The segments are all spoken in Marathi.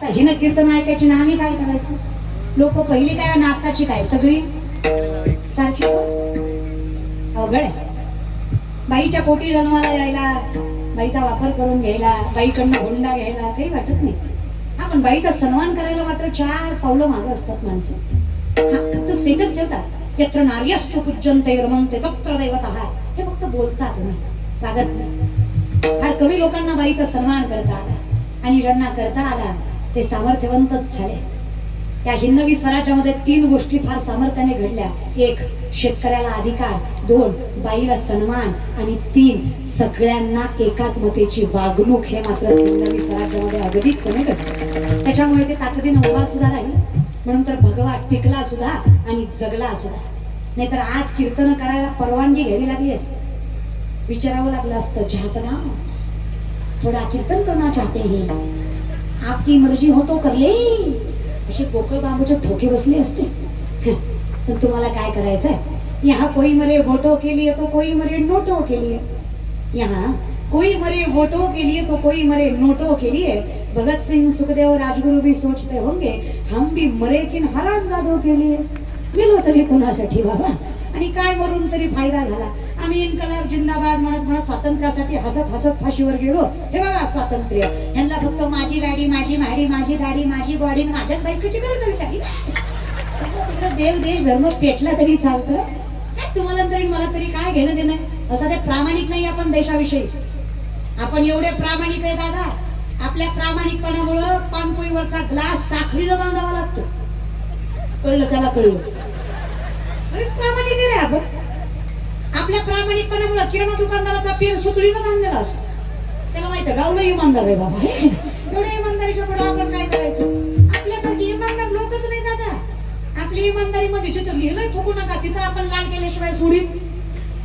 आता हिनं कीर्तन ऐकायची ना आम्ही काय करायचं? लोक पहिली काय आणि आताची काय सगळी सारखीच अवघड आहे. बाईच्या पोटी जन्माला यायला, बाईचा वापर करून घ्यायला, बाईकडनं हुंडा घ्यायला काही वाटत नाही. हा पण बाईचा सन्मान करायला मात्र 4 पावलं मागं असतात माणसं. हा फक्त स्टेटस ठेवतात. यत्र नार्यस्तु पूज्यन्ते रमन्ते तत्र दैवतः, हे फक्त बोलतात नाही, वागत नाही. फार कमी लोकांना बाईचा सन्मान करता आला आणि ज्यांना करता आला ते सामर्थ्यवंतच झाले. त्या हिंदवी स्वराज्यामध्ये 3 गोष्टी फार सामर्थ्याने घडल्या. 1 शेतकऱ्याला अधिकार, 2 बाईला सन्मान आणि 3 सगळ्यांना एकात्मतेची वागणूक. हे मात्र हिंदवी स्वराज्यामध्ये अगदीपणे घडलं. त्याच्यामुळे ते ताकदीने उभा सुद्धा राहील. म्हणून तर भगवा टिकला सुद्धा आणि जगला सुद्धा. नाहीतर आज कीर्तन करायला परवानगी घ्यावी लागली असती, विचारावं लागलं असतं, जहापना थोडा कीर्तन करना चाहते हैं, आपकी मर्जी हो तो कर ले, असे पोकळ बांबूचे ठोके बसले असते. पण तुम्हाला काय करायचंय? यहाँ कोई मरे वोटों के लिए तो कोई मरे नोटों के लिए, यहाँ कोई मरे वोटों के लिए तो कोई मरे नोटों के लिए. भगत सिंह, सुखदेव, राजगुरु भी सोचते होंगे हम भी मरे किन हरामजादों के लिए. मेलो तरी कुणासाठी बाबा, आणि काय मरून तरी फायदा झाला. आम्ही इन्कलाब जिंदाबाद म्हणत म्हणत स्वातंत्र्यासाठी हसत हसत फाशीवर गेलो. हे बघा स्वातंत्र्य, ह्यांना फक्त माझी गाडी, माझी भाडी, माझी दाढी, माझी बॉडी, माझ्याच बायकोची गरज. देव देश धर्म पेटला तरी चालतं. तुम्हाला तरी मला तरी काय घेणं देणं? असं ते प्रामाणिक नाही आपण देशाविषयी. आपण एवढे प्रामाणिक आहे दादा, आपल्या प्रामाणिकपणामुळं पानपोळीवरचा ग्लास साखळीनं बांधावा लागतो. कळलं? त्याला कळलं. प्रामाणिक आहे रे आपण. आपल्या प्रामाणिकपणामुळे किराणा दुकानदाराचा पेन सुतळीनं बांधलेला असतो. त्याला माहिती गावलं इमानदार आहे बाबा. एवढ्या इमानदारीच्या पुढे आपण काय करायचं? आपल्यासारखी इमानदार लोकच नाही दादा. आपली इमानदारी मध्ये जिथं लिहिलंय थुकू नका तिथं आपण लाल केल्याशिवाय सोडीत.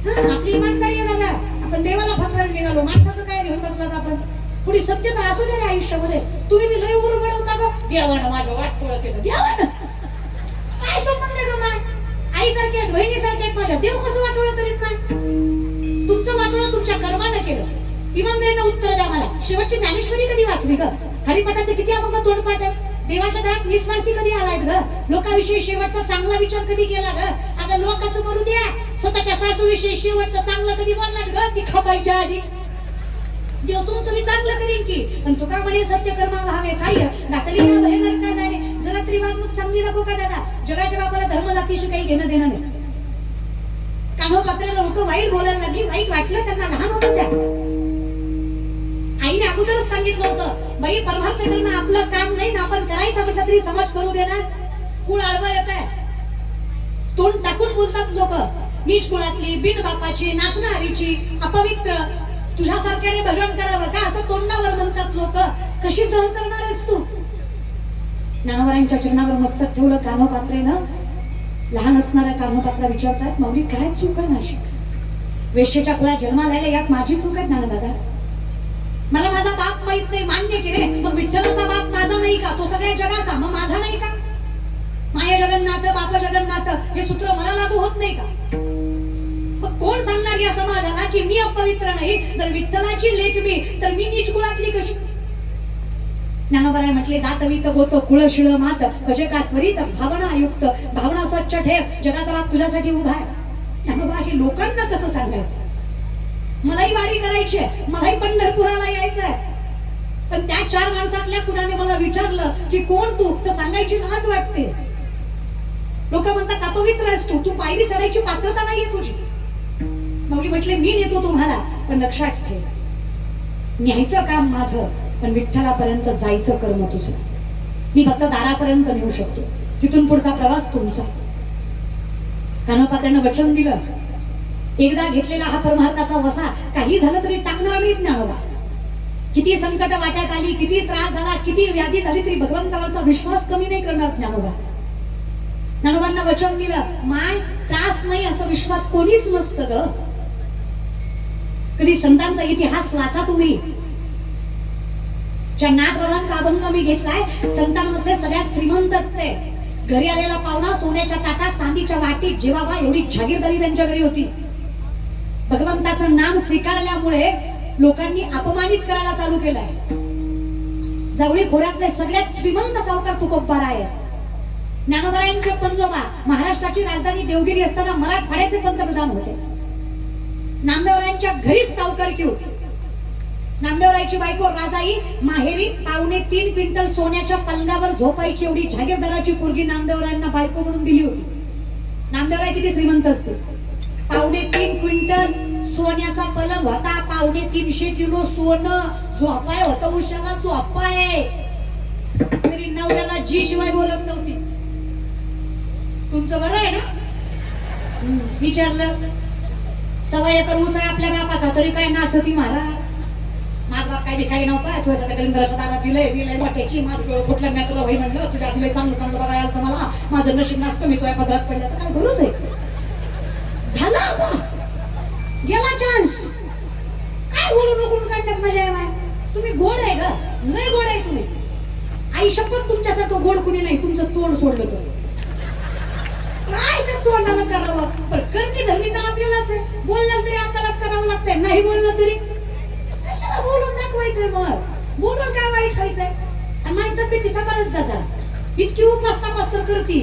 आपली इमानदारी आहे दादा. आपण देवाला फसवायला निघालो, माणसाचं काय घेऊन बसलात आपण? पुढे सत्यता असू दे रे आयुष्यामध्ये. तुम्ही मी लय उर बनवता ग, देवानं माझं वाटोळं केलं. देवानं काय संबंध ग? मा आई सारखे आहेत, बहिणी सारखे आहेत माझ्या, देव कसं वाटोळं करीत नाही? तुमचं वाटोळं तुमच्या कर्मानं केलं. इमानदारीनं उत्तर द्या मला. शेवटची ज्ञानेश्वरी कधी वाचली ग? हरिपाठाचे किती अभंग तोंडपाठ आहेत? देवाच्या दारात निस्वार्थी कधी आलायत ग? लोकांविषयी शेवटचा चांगला विचार कधी केला ग? आता लोकांचं मरू द्या, स्वतःच्या सासूविषयी शेवटचं चांगलं कधी बोललात ग? ती खपायच्या आधी देव तुमचं मी चांगलं करीन की. पण तुका म्हणे सत्य कर्मा व्हावे साह्य, दातरी या बरे नरका जाणे. जरा तरी वागणूक चांगली नको का दादा? जगाच्या बापाला धर्म जातीशी काही घेणं देणं नाही. कान्होपात्राला लोक वाईट बोलायला लागली, वाईट वाटलं त्यांना, लहान होतं त्या. आईने अगोदरच सांगितलं होतं, बाई परमार्थ करणं आपलं काम नाही ना, आपण करायचं म्हटलं तरी समाज करू देणार. कुळ आडवं येत आहे, तोंड टाकून बोलतात लोक. नीच कुळातली, बिन बापाची, नाचणारीची, अपवित्र, तुझ्यासारख्याने भजन करावं का असं तोंडावर म्हणतात लोक. कशी सहन करणार आहेस तू? ज्ञानोबांच्या चरणावर मस्तक ठेवलं कान्होपात्रेनं. लहान असणाऱ्या कान्होपात्रा विचारतात, माऊली काय चूक आहे माझी? वेश्येच्या कुळात जन्माला आले, यात माझी चूक आहे ज्ञानदादा? मला माझा बाप माहित नाही, मान्य की रे. मग विठ्ठलाचा बाप माझा नाही का? तो सगळ्या जगाचा, मग माझा नाही का? माया जगन्नाथ, बाप जगन्नाथ हे सूत्र मला लागू होत नाही का? मग कोण सांगणार या समाजाला की मी अपवित्र नाही? जर विठ्ठलाची लेक मी, तर मी नीच कुळातली कशी? ज्ञानोबाराय म्हटले, जातवित गोत कुळशीळ मात भजे का त्वरित भावना युक्त. भावना स्वच्छ ठेव, जगाचा बाप तुझ्यासाठी उभा आहे. ज्ञानोबा हे लोकांना कसं सांगायचं? मलाही वारी करायची आहे, मलाही पंढरपुराला यायचंय. पण त्या 4 माणसातल्या कुणाने मला विचारलं की कोण तू, तर सांगायची लाज वाटते. लोक म्हणतात अपवित्र आहेस तू, तू पायरी चढायची पात्रता नाहीये तुझी. माऊली म्हटले, मी नेतो तुम्हाला, पण लक्षात ठेव, न्यायचं काम माझं, पण विठ्ठलापर्यंत जायचं कर्म तुझं. मी फक्त दारापर्यंत नेऊ शकतो, तिथून पुढचा प्रवास तुमचा. कान्होपात्यानं वचन दिलं, एकदा घेतलेला हा परमार्थाचा वसा काही झालं तरी टाकणार नाही ज्ञानोबा. किती संकट वाट्यात आली, किती त्रास झाला, किती व्याधी झाली, तरी भगवंतावरचा विश्वास कमी नाही करणार ज्ञानोबा. ज्ञानोबांना वचन दिलं, माय त्रास नाही असं विश्वास कोणीच नसतं ग. कधी संतांचा इतिहास वाचा तुम्ही. नाथबाबांचा अभंग मी घेतलाय. संतांमध्ये सगळ्यात श्रीमंत ते. घरी आलेला पाहुणा सोन्याच्या ताटात, चांदीच्या वाटीत जेवावा एवढी जागीरदारी त्यांच्या घरी होती. भगवंताचं नाम स्वीकारल्यामुळे लोकांनी अपमानित करायला चालू केलंय. जवळी खोऱ्यातले सगळ्यात श्रीमंत सावकार तुकोबा आहे. ज्ञानोबरायांचे पंजोबा महाराष्ट्राची राजधानी देवगिरी असताना मराठवाड्याचे पंतप्रधान होते. नामदेवरायांच्या घरीच सावकारकी होती. नामदेवरायची बायको राजाई माहेरी 2.5 क्विंटल सोन्याच्या पलंगावर झोपायची एवढी जागीरदाराची पोरगी नामदेवरायांना बायको म्हणून दिली होती. नामदेवराय किती श्रीमंत असते. 3.5 क्विंटल सोन्याचा पलंग होता. 350 किलो सोनं. झोपाय होतं उशाला झोपाय. तरी नवऱ्याला जी शिवाय बोलत नव्हती. तुमचं बरं आहे ना. विचारलं 1.25 एकर ऊस आहे आपल्या बापाचा तरी काय नाचती महाराज. माझा बाप काय भिकारी नव्हता. तुझ्या सगळ्या दलिंदराच्या दारात दिलंय वाट्याची. माझं डोळं फुटलं मी तुला भाई म्हणलं तुझ्या दिलंय चांगलं चांगलं बघायला आलं मला. माझं नशीब नाच कमी तुझ्या पदरात पडलं तर काय गरज आहे. झालं आता गेला चान्स. काय बोलू नको काढण्यात मजा आहे. तुम्ही गोड आहे ग. लय गोड आहे तुम्ही. आई शपथ तुमच्यासारखं गोड कुणी नाही. तुमचं तोंड सोडलं तुम्ही. काय तर तोंडानं करावं. पण करणी धरणी तर आपल्यालाच आहे. बोललं तरी आपल्यालाच करावं लागतंय. नाही बोललं तरी कशाला बोलून दाखवायचंय. मग बोलून काय वाईट व्हायचंय. आणि माझी तब्येती सांभाळत जा जरा. इतकी उपास तपास तर करती.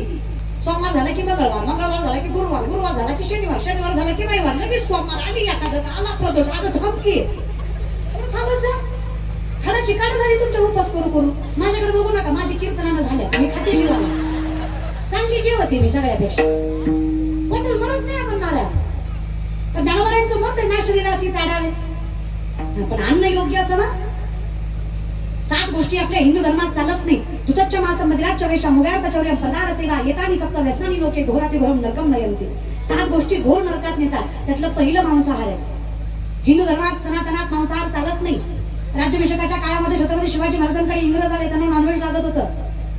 सोमवार झाला की मंगळवार, मंगळवार झाला की गुरुवार, गुरुवार झाला की शनिवार, शनिवार झाला की रविवार, लगेच सोमवार आणि एकादश आला प्रदोष. आता थांबकी थांबत जा. हाडाची काढ झाली तुमच्या उपास करू करू. माझ्याकडे बघू नका. माझी कीर्तनानं झाल्या. मी खाते जीवाला. चांगली जेवते मी सगळ्यापेक्षा. वाटेल मरत नाही आपण नाराज. पण ज्ञानोबरायांचं मत आहे ना शरीराची ताडावे. पण अन्न योग्य असावा. 7 गोष्टी आपल्या हिंदू धर्मात चालत नाही. धुतच्च मासं मदिराच्च वेषा मुगार्थ चौर्यं प्रदार सेवा येतानी सप्त व्यसनानी लोके घोराती घोरम नरकम नयन्ति. 7 गोष्टी घोर नरकात नेतात. त्यातलं पहिलं मांसाहार आहे. हिंदू धर्मात सनातनात मांसाहार चालत नाही. राज्याभिषेकाच्या काळामध्ये छत्रपती शिवाजी महाराजांकडे इंग्रज आले. त्यांना नॉनव्हेज लागत होतं.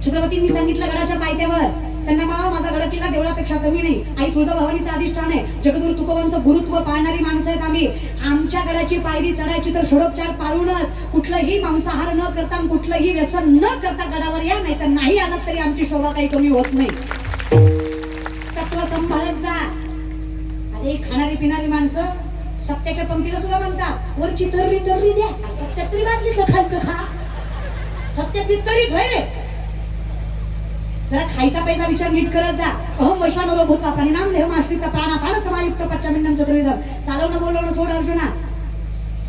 छत्रपतींनी सांगितलं गडाच्या पायथ्यावर त्यांना मला माझा गड किल्ला देवळापेक्षा कमी नाही. आई तुळजाभवानीचं अधिष्ठान आहे. जगद्गुरु तुकोबांचं गुरुत्व पाळणारी माणसं आहेत आम्ही. आमच्या गडाची पायरी चढायची तर षडोपचार पाळूनच. कुठलंही मांसाहार न करता कुठलंही व्यसन न करता गडावर या. नाही तर नाही आलात तरी आमची शोभा काही कमी होत नाही. तत्व सांभाळत जा. अरे खाणारी पिणारी माणसं सत्याच्या पंक्तीला सुद्धा म्हणतात वरची तर्री तर्री द्या. सत्यात तरी वाजलीच खालचं खा. सत्यातली तरीच होय रे. जरा खायचा पैसा विचार नीट करत जा. अहम वैश्वानरो भूत्वा प्राणिनाम देहम आश्रित प्राणापान समायुक्त पच्चमिन्नम चतुर्विधम. चालवणं बोलवणं सोड अर्जुना.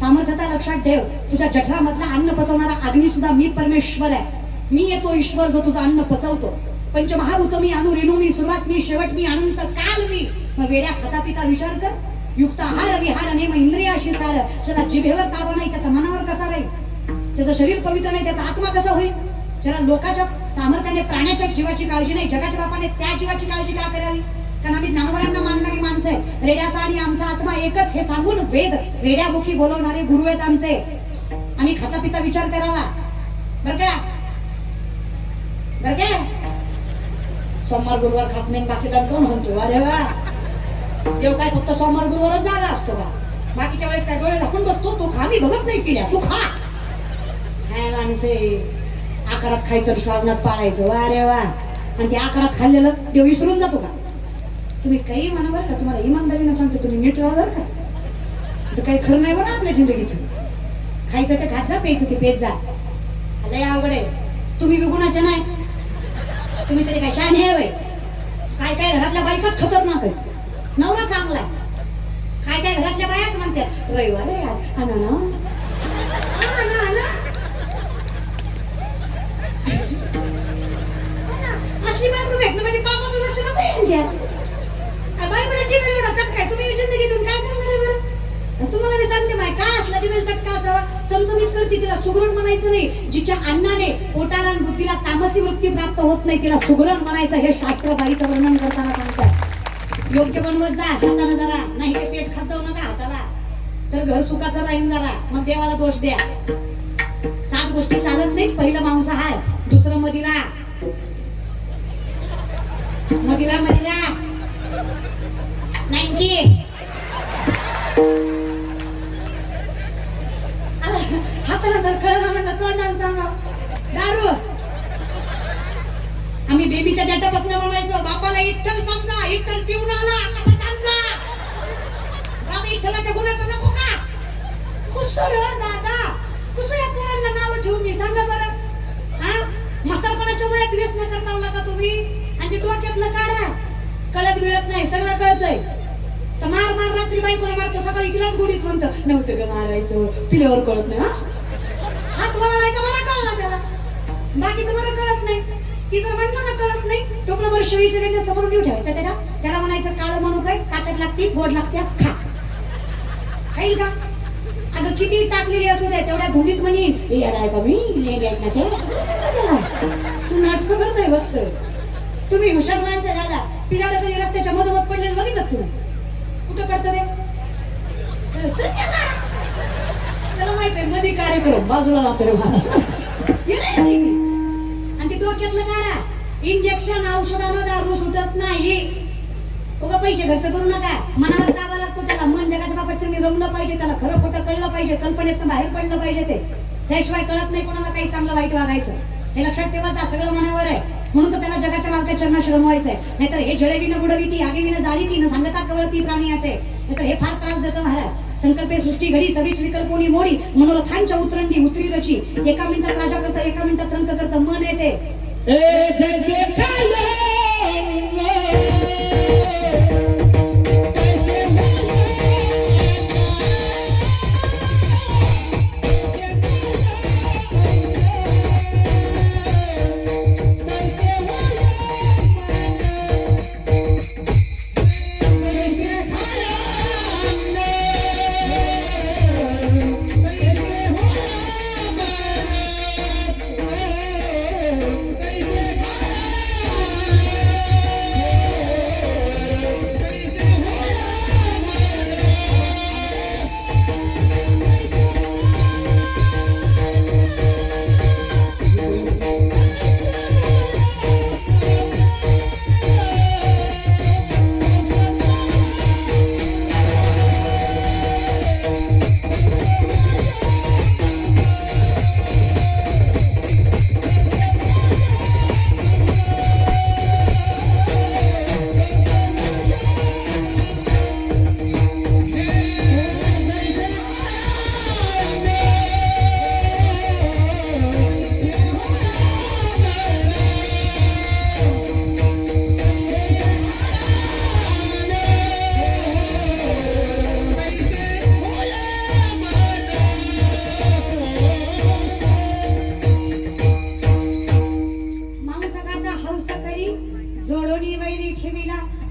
सामर्थ्यता लक्षात ठेव. तुझ्या जठरामधला अन्न पचवणारा अग्नी सुद्धा मी परमेश्वर आहे. मी येतो ईश्वर जो तुझं अन्न पचवतो. पंचमहाभूत मी अणु रेणू मी सुरुवात मी शेवट मी अनंत काल मी. मग वेड्या खाता पिता विचार कर. युक्त आहार विहार नेम इंद्रियाशी सार. ज्याला जिभेवर ताबा नाही त्याचा मनावर कसा राहील. त्याचं शरीर पवित्र नाही त्याचा आत्मा कसा होईल. ज्याला लोकांच्या सामर्थ्याने प्राण्याच्या जीवाची काळजी नाही जगाच्या बापाने त्या जीवाची काळजी का करावी. कारण आम्ही ज्ञानोबरांना मानणारी माणसं आहे. रेड्याचा आणि आमचा आत्मा एकच हे सांगून वेद रेड्यामुखी बोलवणारे गुरु आहेत आमचे. आम्ही खाता पिता विचार करावा. बर का बर का. सोमवार गुरुवार खात नाही बाकी कोण म्हणतो. अरे वा देव काय फक्त सोमवार गुरुवारच जागा असतो का. बाकीच्या वेळेस काय डोळे झाकून बसतो. तू खा मी बघत नाही पिल्या तू खा. खायला आणि आकारात खायचं श्रावणात पाळायचं. वा रे वा. आणि ते आकारात खाल्लेलं देव विसरून जातो का. तुम्ही काही म्हणा बरं का. तुम्हाला इमानदारीनं सांगतो तुम्ही नीट राहा बरं का. तर काही खरं नाही बरं आपल्या जिंदगीचं. खायचं ते खात जा प्यायचं ते पेत जा. लय अवघड आहे. तुम्ही बी गुणाच्या नाही. तुम्ही तरी काय शहाणे आहे वय. काय काय घरातल्या बायकाच खतरनाक आहेत. नवरा चांगला आहे. काय काय घरातल्या बायाच म्हणतात रविवार आहे आज आणा ना असली बायको भेटणं म्हणजे पापाचं लक्षणच आहे यांच्यात. बायकोला जीव एवढा चटका आहे. तुम्ही जिंदगीतून काय करणार आहे बरं. तुम्हाला मी सांगते माय काय असला जीवेल चटका असावा. चमचमीत करते तिला सुगरण म्हणायचं नाही. जिच्या अन्नाने पोटाला आणि बुद्धीला तामसी वृत्ती प्राप्त होत नाही तिला सुगरण म्हणायचं. हे शास्त्र बाईचं वर्णन करताना सांगतात. योग्य बनवत जा हाताने जरा. नाही ते पेट खात जाऊ नका हाताला. तर घर सुखाचं राहीन जरा. मग देवाला दोष द्या. 7 गोष्टी चालत नाहीत. पहिलं मांसाहार. दुसरं मदिरा मदिरा मदिरा 90 हाताला तर कळलं म्हणलं तोंडाने सांगा. दारू आम्ही बेबीच्या देठापासून म्हणायचो बापाला इठ्ठल समजा. इठ्ठल पिऊन आला कसा समजा. बाबा इठ्ठलाच्या गुणाचं नको का. खुसर दादा खुस या पोरांना नाव ठेवून मी सांगा बरं. डोक्यातलं काढा. कळत बिळत नाही, सगळं कळतंय. तर मार मार रात्री बायकोला मारतो, सकाळी तिलाच गोडीत म्हणतं नव्हतं ग मारायचं, पिल्यावर कळत नाही. हात वळायचं मला कळलं त्याला, बाकीचं बरं कळत नाही. ती जर म्हणलं ना कळत नाही, टोपलं वर शिळीच्या रेंड्या समोर नेऊ ठेवायचं त्याच्या. त्याला म्हणायचं काळं म्हणू काय, ताकद लागते, गोड लागते, खा. खाईल का? अगं किती टाकलेली असू दे, तेवढ्या धुंदीत म्हणीन हे येडाय का मी लेंड्यात ना ते. तू नाटक करताय फक्त. तुम्ही हुशार माणसं दादा. पिलाला कधी रस्त्याच्या मधोमध पडलेलं बघितलं तुम्ही? कुठं पडतं ते? त्याला माहित आहे मध्ये कार्यक्रम बाजूला राहतो रे माणूस. आणि ते डोक्यातलं काढा. इंजेक्शन औषधानं दारू सुटत नाही. उगा पैसे खर्च करू नका. मनावर ताबा लागतो त्याला. मन जगाच्या बाबतचं रमलं पाहिजे, त्याला खरं खोटं कळलं पाहिजे, कल्पनेतनं बाहेर पडलं पाहिजे. ते त्याशिवाय कळत नाही कोणाला काही चांगलं वाईट वागायचं. हे लक्षात ठेवायचं, सगळं मनावर आहे. म्हणून तर त्याला जगाच्या मालकाच्या चरणात रमवायचंय. नाहीतर हे जळविनं बुडविती, आगीविनं जाळीती, न सांगता कवळती प्राणी येते. नाहीतर हे फार त्रास देतं महाराज. संकल्पे सृष्टी घडी, सवीच विकल्पोनी मोडी, मनोरथांच्या उतरंडी उतरी रची. एका मिनिटात राजा करतं, एका मिनिटात रंक करतं, मन येते.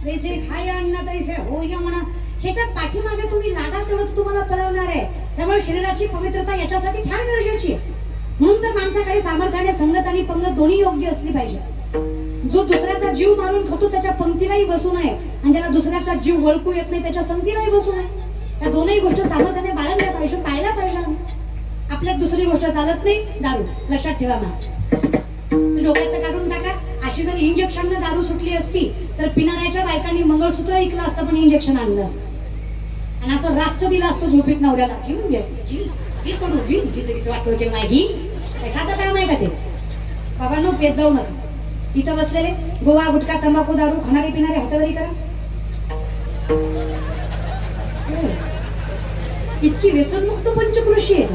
जैसे खाय अन्न तैसे होय म्हणा. ह्याच्या पाठीमागे तुम्ही लागा तेवढं तुम्हाला कळवणार आहे. त्यामुळे शरीराची पवित्रता याच्यासाठी फार गरजेची आहे. म्हणून तर माणसाकडे सामर्थ्याने संगत आणि पंगत दोन्ही योग्य असली पाहिजे. जो दुसऱ्याचा जीव मारून खातो त्याच्या पंक्तीलाही बसू नये, आणि ज्याला दुसऱ्याचा जीव वळकू येत नाही त्याच्या संगतीलाही बसू नये. त्या दोनही गोष्टी सामर्थ्याने बाळगल्या पाहिजे, पाळल्या पाहिजे. आपल्यात दुसरी गोष्ट चालत नाही, दारू. लक्षात ठेवा ना, डोक्यात काढून टाका. अशी जर इंजेक्शन दारू सुटली असती तर पिणाऱ्याच्या बायकांनी मंगळसूत्र ऐकलं असतं, पण इंजेक्शन आणलं असतं. आणि असं रातचं दिलं असतं झोपेत नवऱ्याला, घेऊन घे जिंदगीच वाटलं की नाही. साधं काम आहे का ते? बाबा नो पेत जाऊ नका. इथं बसलेले गोवा गुटखा तंबाखू दारू खाणारे पिणारे हातावरी करा. इतकी व्यसनमुक्त पंचकृषी आहे.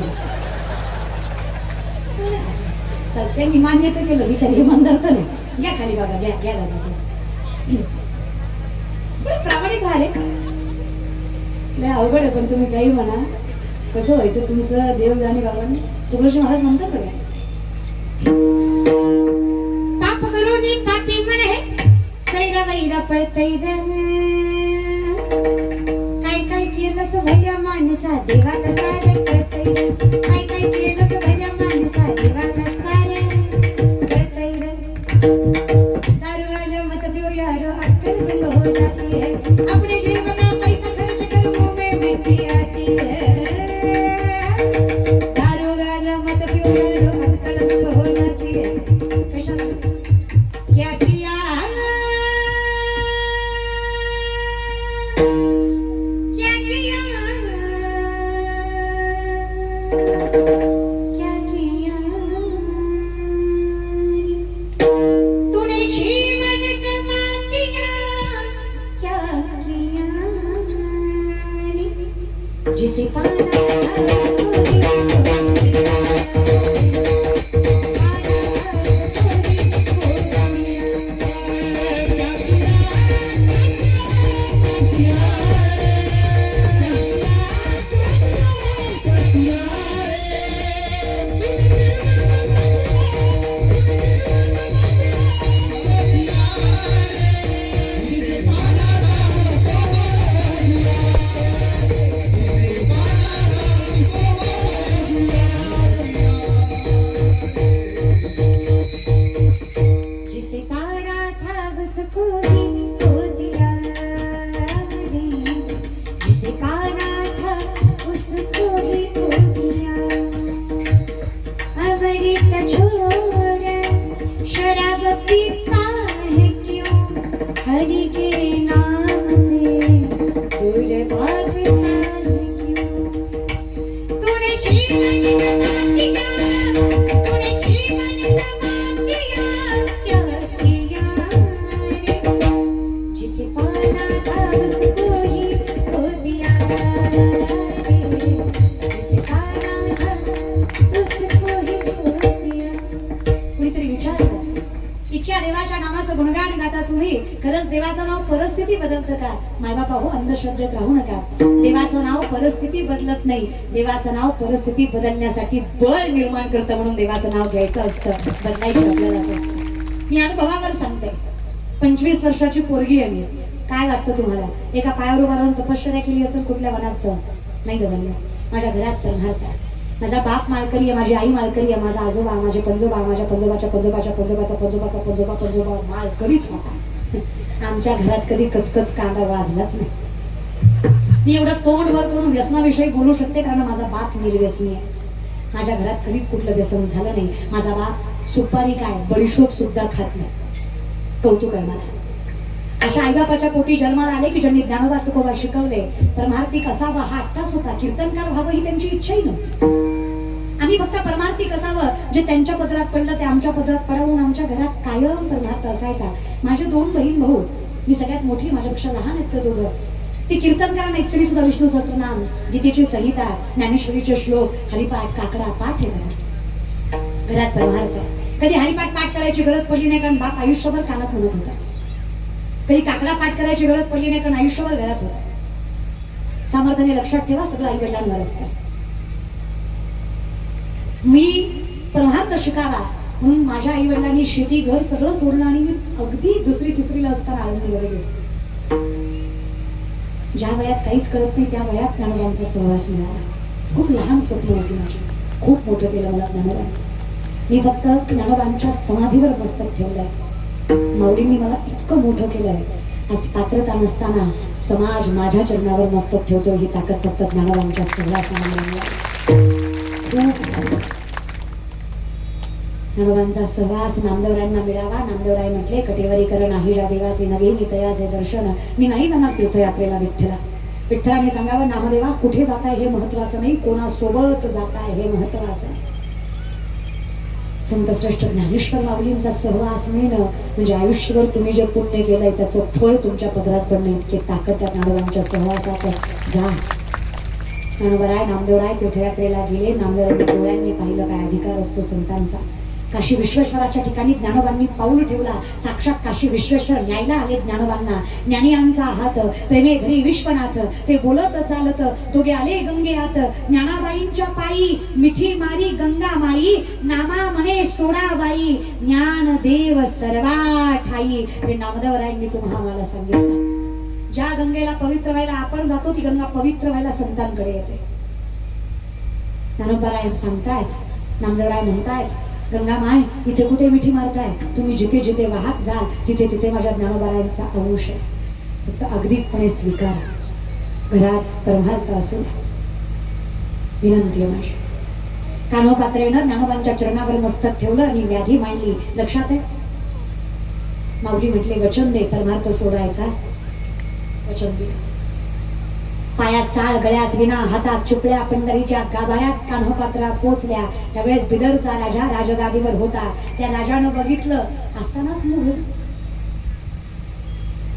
त्यांनी मान्य तर केलं, विचार इमानदार तर नाही. घ्या खाली बाबा, घ्या घ्या दादा. प्रामाणिक भार आहे. लय अवघड आहे, पण तुम्ही काही म्हणा. कसं व्हायचं तुमचं देव जाणे बाबांनी. तुळशी महाराज म्हणतात का पाप करून पापी म्हणे सैरा वैरा पळतैर. काय काय केलंस भल्या माणसा देवाला सारे कळतैर. काय काय केलंस भल्या माणसा देवाला सारे कळतैर. दारू आलं मत पिओ यारो अक्कल बंद हो जाती है. अपने जीवन में पैसा खर्च कर मुंह में मिट्टी आती है. दारू आलं मत पिओ यारो अक्कल बंद हो जाती है. क्या किया क्या किया इतक्या देवाच्या नामाचं गुणगान गाता तुम्ही, खरंच देवाचं नाव परिस्थिती बदलतं का? मायबापा हो, अंधश्रद्धेत राहू नका. देवाचं नाव परिस्थिती बदलत नाही, देवाचं नाव परिस्थिती बदलण्यासाठी बळ निर्माण करतं, म्हणून देवाचं नाव घ्यायचं असतं, बदलायचं आपल्याला असतं. मी अनुभवावर सांगते. 25 वर्षाची पोरगी आहे मी. काय वाटतं तुम्हाला? एका पायावर उभा राहून तपश्चर्या केली असेल कुठल्या वनात जाऊन? नाही बदललं. माझ्या घरात तर मारता. माझा बाप माळकरी आहे, माझी आई माळकरी आहे, माझा आजोबा, माझे पंजोबा, माझ्या पंजोबाच्या पंजोबाच्या पंजोबाचा पंजोबाचा पंजोबा पंजोबा माळकरीच होता. आमच्या घरात कधी कचकच कांदा वाजलाच नाही. मी एवढं तोंड वर करून व्यसनाविषयी बोलू शकते कारण माझा बाप निर्व्यसनी आहे. माझ्या घरात कधीच कुठलं व्यसन झालं नाही. माझा बाप सुपारी काय बडीशोप सुद्धा खात नाही. कौतुक आहे मला. अशा आईबापाच्या पोटी जन्माला आले की ज्यांनी ज्ञानोबा तुकोबा शिकवले, परमार्थिक असावा हा हट्टच होता. कीर्तनकार व्हावं ही त्यांची इच्छाही नव्हती. आम्ही फक्त परमार्थिक असावं, जे त्यांच्या पदरात पडलं ते आमच्या पदरात पडावून आमच्या घरात कायम परमार्थ असायचा. माझे 2 बहीण भाऊ, मी सगळ्यात मोठी, माझ्यापेक्षा लहान आहेत ते दोघं. ती कीर्तनकार नाहीत तरी सुद्धा विष्णू सहस्त्रनाम, गीतेची संहिता, ज्ञानेश्वरीचे श्लोक, हरिपाठ, काकडा पाठ आहे घरात परमार्थ. कधी हरिपाठ पाठ करायची गरज पडली नाही कारण बाप आयुष्यभर कानात म्हणत होता. कधी काकडा पाठ करायची गरज पडली नाही कारण आयुष्यभर घरात होता. सामर्थ्याने लक्षात ठेवा, सगळं आई वडिलांवर असतं. मी परमार्थ शिकावा म्हणून माझ्या आई वडिलांनी शेती घर सगळं सोडलं आणि मी अगदी 2री 3रीला असताना आळंदीमध्ये गेले. ज्या वयात काहीच कळत नाही त्या वयात ज्ञानोबांचा सहवास मिळाला. खूप लहान स्वप्न होती माझी, खूप मोठं केलं मला ज्ञानोबांनी. मी फक्त ज्ञानोबांच्या समाधीवर मस्तक ठेवलंय. माऊलींनी मला इतकं मोठं केलंय. आज पात्रता नसताना समाज माझ्या चरणावर मस्तक ठेवतो, ही ताकद फक्त ज्ञानोबांच्या सहवासामुळे. ज्ञानोबांचा सहवास नामदेवरायांना मिळावा. नामदेवराय म्हटले, कटेवरी कर नाही ज्या देवाचे नवे नितयाचे दर्शन. मी नाही जाणार तीर्थयात्रेला विठ्ठला. विठ्ठलाने सांगावं, नामदेवा कुठे जाताय हे महत्वाचं नाही, कोणासोबत जाताय हे महत्वाचं आहे. संत श्रेष्ठ ज्ञानेश्वर माऊलींचा सहवास मिळणं म्हणजे आयुष्यभर तुम्ही जे पुण्य केलंय त्याचं फळ तुमच्या पदरात पडणे इतकी ताकद त्या ज्ञानोबांच्या सहवासात. जा ज्ञानोबराय नामदेवराय तीर्थयात्रेला गेले. नामदेवरायांनी डोळ्यांनी पाहिलं काय अधिकार असतो संतांचा. काशी विश्वेश्वराच्या ठिकाणी ज्ञानोबांनी पाऊल ठेवला. साक्षात काशी विश्वेश्वर न्यायला आले ज्ञानोबांना. ज्ञानियांचा हात प्रेमे धरी विश्वनाथ, ते बोलत चालत दोघे आले गंगेयात. ज्ञानाबाईंच्या पायी मिठी मारी गंगा माई, नामा म्हणे सोडाबाई, ज्ञान देव सर्वा ठाई. हे नामदेवरायांनी तुम्हाला सांगितलं. ज्या गंगेला पवित्र व्हायला आपण जातो ती गंगा पवित्र व्हायला संतांकडे येते. ज्ञानोबराय सांगतायत, नामदेवराय म्हणतायत, गंगा माय इथे कुठे मिठी मारताय? तुम्ही जिथे जिथे वाहत जाल तिथे तिथे माझ्या ज्ञानोबारायांचा अंश आहे. फक्त अगदीपणे स्वीकार. घरात परमार्थ असू विनंती आहे माझी. कानोपात्रेनं ज्ञानोबांच्या चरणावर मस्तक ठेवलं आणि व्याधी मांडली. लक्षात आहे? माऊली म्हटले, वचन दे परमार्थ सोडायचा. वचन दिलं. पायात चाळ, गळ्यात विणा, हातात चुपड्या, पंढरीच्या गाभाऱ्यात कान्होपात्रा पोचल्या. त्यावेळेस बिदरचा राजा राजगादीवर होता. त्या राजानं बघितलं असतानाच मूळ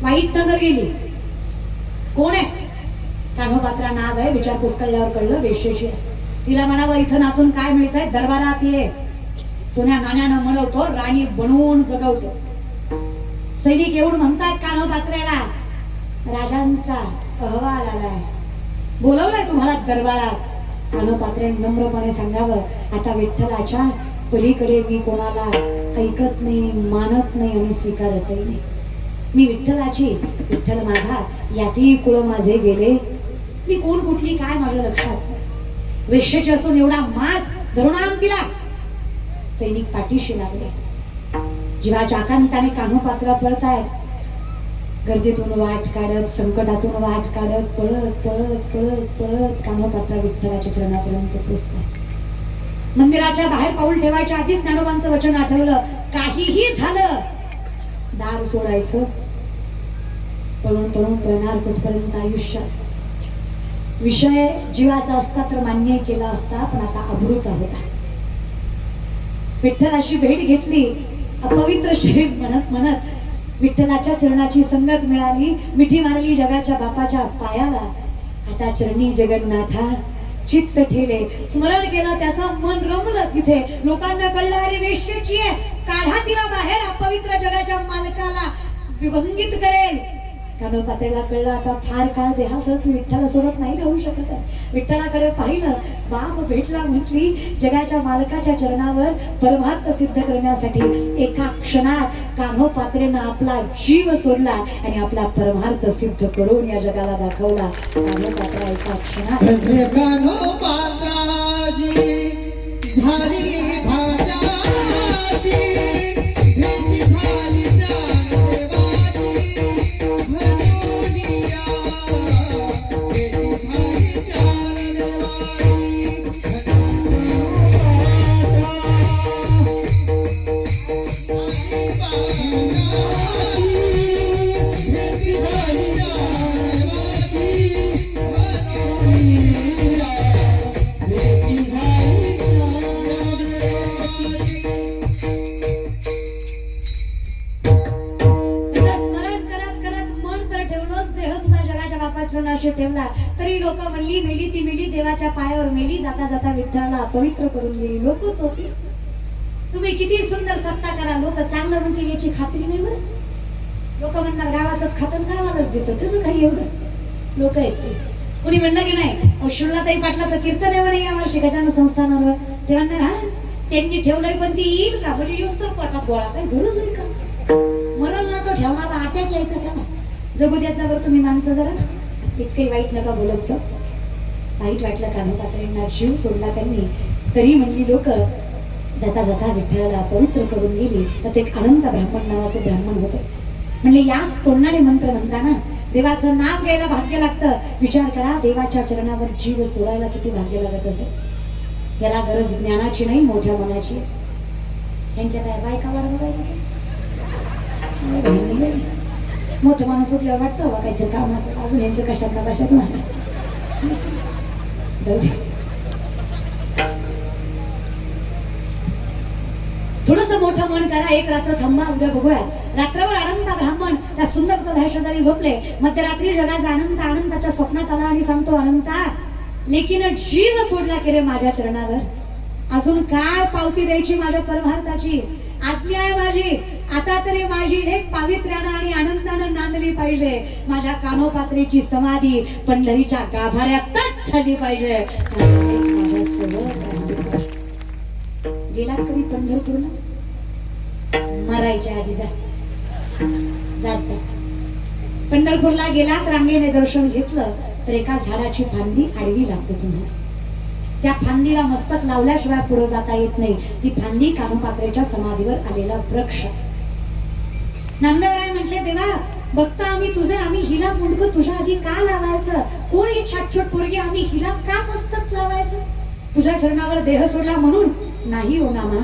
वाईट नजर गेली. कोण आहे? कान्होपात्रा नाव आहे. विचारपूस कळल्यावर कळलं वेश्येची. तिला म्हणावं, इथं नाचून काय मिळतंय? दरबारात ये. सोन्या नाण्यानं म्हणवतो, राणी बनवून जगवतो. सैनिक येऊन म्हणतात कान्होपात्रेला, राजांचा अहवाल आलाय, बोलवलंय तुम्हाला दरबारात. कान्होपात्रेने नम्रपणे सांगावं, आता विठ्ठलाच्या पलीकडे मी कोणाला ऐकत नाही, मानत नाही आणि स्वीकारतही नाही. मी विठ्ठलाची, विठ्ठल माझा, यातही कुळ माझे गेले. मी कोण कुठली काय माझ्या लक्षात. वेश्येची असून एवढा माज धरून आण तिला. सैनिक पाठीशी लागले. जीवाच्या आकांताने कान्होपात्रा पळतायत. गर्दीतून वाट काढत, संकटातून वाट काढत, पळत पळत पळत पळत कान्होपात्रा विठ्ठलाच्या चरणापर्यंत पोचतात. मंदिराच्या बाहेर पाऊल ठेवायच्या आधीच ज्ञानोबांचं वचन आठवलं, काहीही झालं दार सोडायचं. पळून पळून पळणार कुठपर्यंत आयुष्यात. विषय जीवाचा असता तर मान्य केला असता, पण आता अब्रूचा होता. विठ्ठलाशी भेट घेतली, अपवित्र शरीर म्हणत म्हणत विठ्ठलाच्या चरणाची संगत मिळाली. मिठी मारली जगाच्या बापाच्या पायाला. आता चरणी जगन्नाथा चित्त ठेले. स्मरण केलं, त्याचं मन रमलं. तिथे लोकांना कळलं, अरे वेश्येची आहे, काढा तिला बाहेर, अपवित्र जग विभंगित करेल. कानोपात्रेला कळलं आता फार काळ देहासह विठ्ठलासोबत नाही राहू शकत आहे. विठ्ठलाकडे पाहिलं, बाप भेटला, म्हटली जगाच्या मालकाच्या चरणावर परमार्थ सिद्ध करण्यासाठी एका क्षणात कान्होपात्रेनं आपला जीव सोडला आणि आपला परमार्थ सिद्ध करून या जगाला दाखवला. कान्होपात्रा एका क्षणात ठेवला तरी लोक म्हणली मेली ती मेली, देवाच्या पायावर मेली, जाता जाता विठ्ठलाला अपवित्र करून गेली. लोकच होती. तुम्ही किती सुंदर सत्ता करा, लोक चांगलं म्हणतील याची खात्री नाही. बरं लोक म्हणणार गावाचंच खातं गावालाच देतो, त्याचं काही एवढं लोक आहेत. कोणी म्हणलं की नाही शिवलाताई पाटलाचं कीर्तन आहे म्हणे या वर्षी गजानन संस्थानावर, ते म्हणणार हा त्यांनी ठेवलंय पण ती येईल का, म्हणजे येऊस तर पोटात गोळा, काही गरज नाही का, मरल ना तो ठेवणारा अटॅक यायचा त्याला. जगू द्याचा बरं तुम्ही माणसं जरा इतकंही वाईट नका बोलत. वाईट वाटलं कान्होपात्रेंना, जीव सोडला त्यांनी, तरी म्हणली लोक जाता जाता विठ्ठलाला पवित्र करून गेली. तर एक अनंत ब्राह्मण नावाचे ब्राह्मण होते. म्हणले याच तोंडाने मंत्र म्हणताना देवाचं नाव घ्यायला भाग्य लागतं. विचार करा, देवाच्या चरणावर जीव सोडायला किती भाग्य लागत असेल. याला गरज ज्ञानाची नाही, मोठ्या मनाची. त्यांच्या काय बायकावर मोठं माणूस उठल्यावर वाटतं बा काहीतरी काम असं, अजून यांचं कशात ना कशात माणूस जाऊ दे. थोडस मोठं मन करा, एक रात्र थांबा, उद्या बघूया. रात्रभर आनंद ब्राह्मण त्या सुंदर शेजारी झोपले. मध्यरात्री जगाचा आनंद आनंदाच्या स्वप्नात आला आणि सांगतो, अनंता लेकीनं जीव सोडला की रे माझ्या चरणावर, अजून काय पावती द्यायची माझ्या परमार्थाची, आज्ञा आहे माझी. आता तरी माझी लेक पावित्र्यानं आणि आनंदानं नांदली पाहिजे. माझ्या कान्होपात्रेची समाधी पंढरीच्या गाभाऱ्यातच झाली पाहिजे. गेला कधी पंढरपूरला? मरायच्या आधी जात जा. पंढरपूरला गेलात, रांगेने दर्शन घेतलं तर एका झाडाची फांदी आडवी लागते तुम्हाला. त्या फांदीला मस्तक लावल्याशिवाय पुढे जाता येत नाही. ती फांदी कान्होपात्रेच्या समाधीवर आलेला वृक्ष. नामदेवराय म्हटले, देवा बघता आम्ही तुझे, आम्ही हिला मुंडकं तुझ्या आधी का लावायचं? कोण ही छाटछोट पोरगी, आम्ही हिला का मस्तक लावायचं? तुझ्या चरणावर देह सोडला म्हणून नाही हो नामा,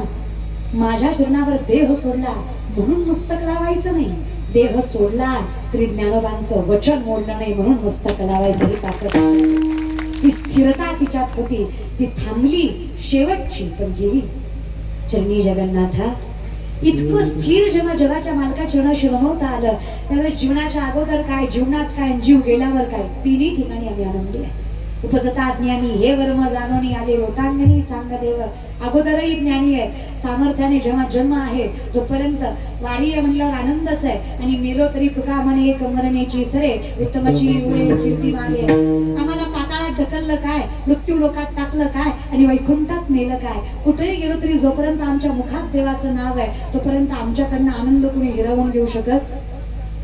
माझ्या चरणावर देह सोडला म्हणून मस्तक लावायचं नाही. देह सोडला तरी ज्ञानोबांचं वचन मोडलं नाही म्हणून मस्तक लावायचं. ही ताकद, ती स्थिरता तिच्यात होती. ती थांबली शेवटची पण गेली. चरणी जगन्नाथा इतकं स्थिर जेव्हा जगाच्या मालका चरणाशी रमवता आलं त्यावेळेस जीवनाच्या अगोदर काय, जीवनात काय, जीव गेल्यावर काय, तिन्ही ठिकाणी आम्ही आनंदी आहे. उपजता ज्ञानी हे वर्म जाणोनी आले लोटांगणी चांग देव. अगोदरही ज्ञानी आहे. सामर्थ्याने जेव्हा जन्म आहे तोपर्यंत वारी म्हणल्यावर आनंदच आहे. आणि मेलो तरी तुका म्हणे एक मरण्याची सरे उत्तमाची कीर्ती मागे. आम्हाला पाताळात ढकललं काय, मृत्यू लोकात टाकलं काय आणि वैकुंठात नेलं काय. कुठेही गेलो तरी जोपर्यंत आमच्या मुखात देवाचं नाव आहे तोपर्यंत आमच्याकडनं आनंद कुणी हिरावून घेऊ शकत.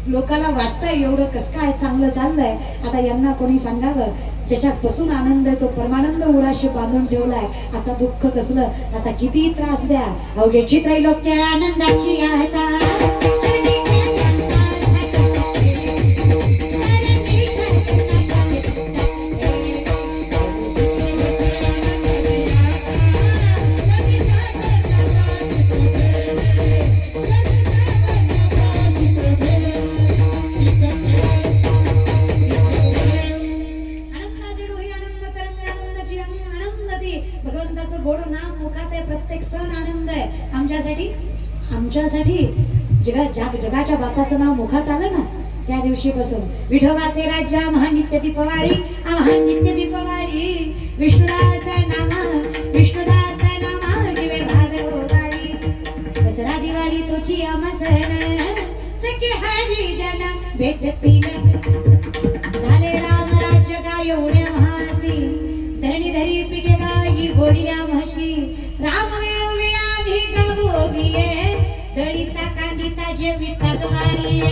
लोकाला वाटतंय एवढं कस काय चांगलं चाललंय, आता यांना कोणी सांगावं. ज्याच्यात बसून आनंद आहे तो परमानंद उराशी बांधून ठेवलाय. आता दुःख कसलं, आता किती त्रास द्या. अवघ्याची त्रैलोक्य आनंदाची आहे. भगवंताचं गोड नाम मुखात आहे. प्रत्येक सण आनंद आहे आमच्यासाठी. जगाच्या बापाचं नाव मुखात आलं ना त्या दिवशीपासून विठोबाचे राजा महानित्य दीपवाळी, महानित्य दीपवाळी. विष्णुदास नामा जीवे भावे ओवाळी. दसरा दिवाळी तोची आम्हा सण, सखे हरी जन भेटतील झाले राम राज्य का एवढ्या महासी धरणी धरी पिके गाई घोडिया म्हशी राम मिळवे आम्ही गावोगिये दळिता कांडिता जेविता गमारिये.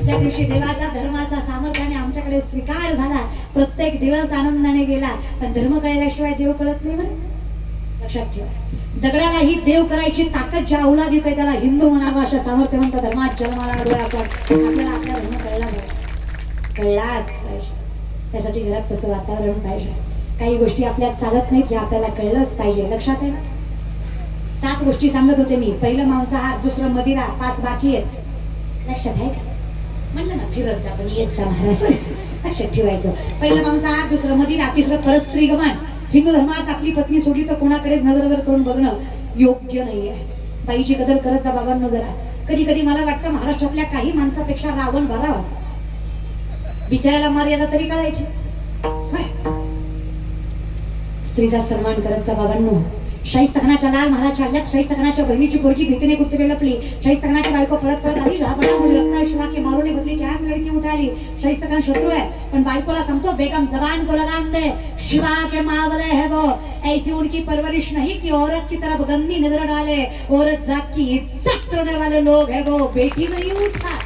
ज्या दिवशी देवाचा धर्माचा सामर्थ्याने आमच्याकडे स्वीकार झाला प्रत्येक दिवस आनंदाने गेला. पण धर्म कळल्याशिवाय देव कळत नाही बरं, लक्षात ठेवा. दगडालाही देव करायची ताकद ज्या औलादीत आहे त्याला हिंदू म्हणावं अशा सामर्थ्यवंत धर्मात जन्माला आलोय आपण. आपल्याला आपला धर्म कळला कळलाच पाहिजे. त्यासाठी घरात तसं वातावरण पाहिजे. काही गोष्टी आपल्यात चालत नाहीत हे आपल्याला कळलंच पाहिजे. लक्षात आहे. 7 गोष्टी सांगत होते मी. पहिलं मांसाहार, दुसरं मदिरा, 5 बाकी आहेत. लक्षात आहे का? म्हणलं ना फिरत जा पण येत जा महाराज. लक्षात ठेवायचं. पहिलं मांसाहार, दुसरं मदिरा, तिसरं परस्त्री गमन. हिंदू धर्मात आपली पत्नी सोडली तर कोणाकडेच नजरवर करून बघणं योग्य नाहीये. बाईची कदर करत जा बाबांनो जरा. कधी कधी मला वाटतं महाराष्ट्रातल्या काही माणसापेक्षा रावण भरावा. बिचाराला मर्यादा तरी कळायची. स्त्रीचा सन्मान करत जा बाबांनो. शाहिस्तखानाच्या लाल महाराजच्या हल्ल्यात शाहिस्तखानाच्या बहिणीची पोरगी भीतीने कुठे लपली. शाहिस्तखानाची बायको पळत पळत आली. रक्ता शिवा के मारोने बदली क्या लड़की उठाली. शाहिस्तखान शत्रू है पण बायकोला सांगतो बेगम जबान को लगाम दे. शिवा के मावले है वो. ऐसी उनकी परवरिश नहीं कि औरत की तरफ गंदी नजर डाले. औरत जात की इज्जत करने वाले लोग है वो. बेटी नहीं उठा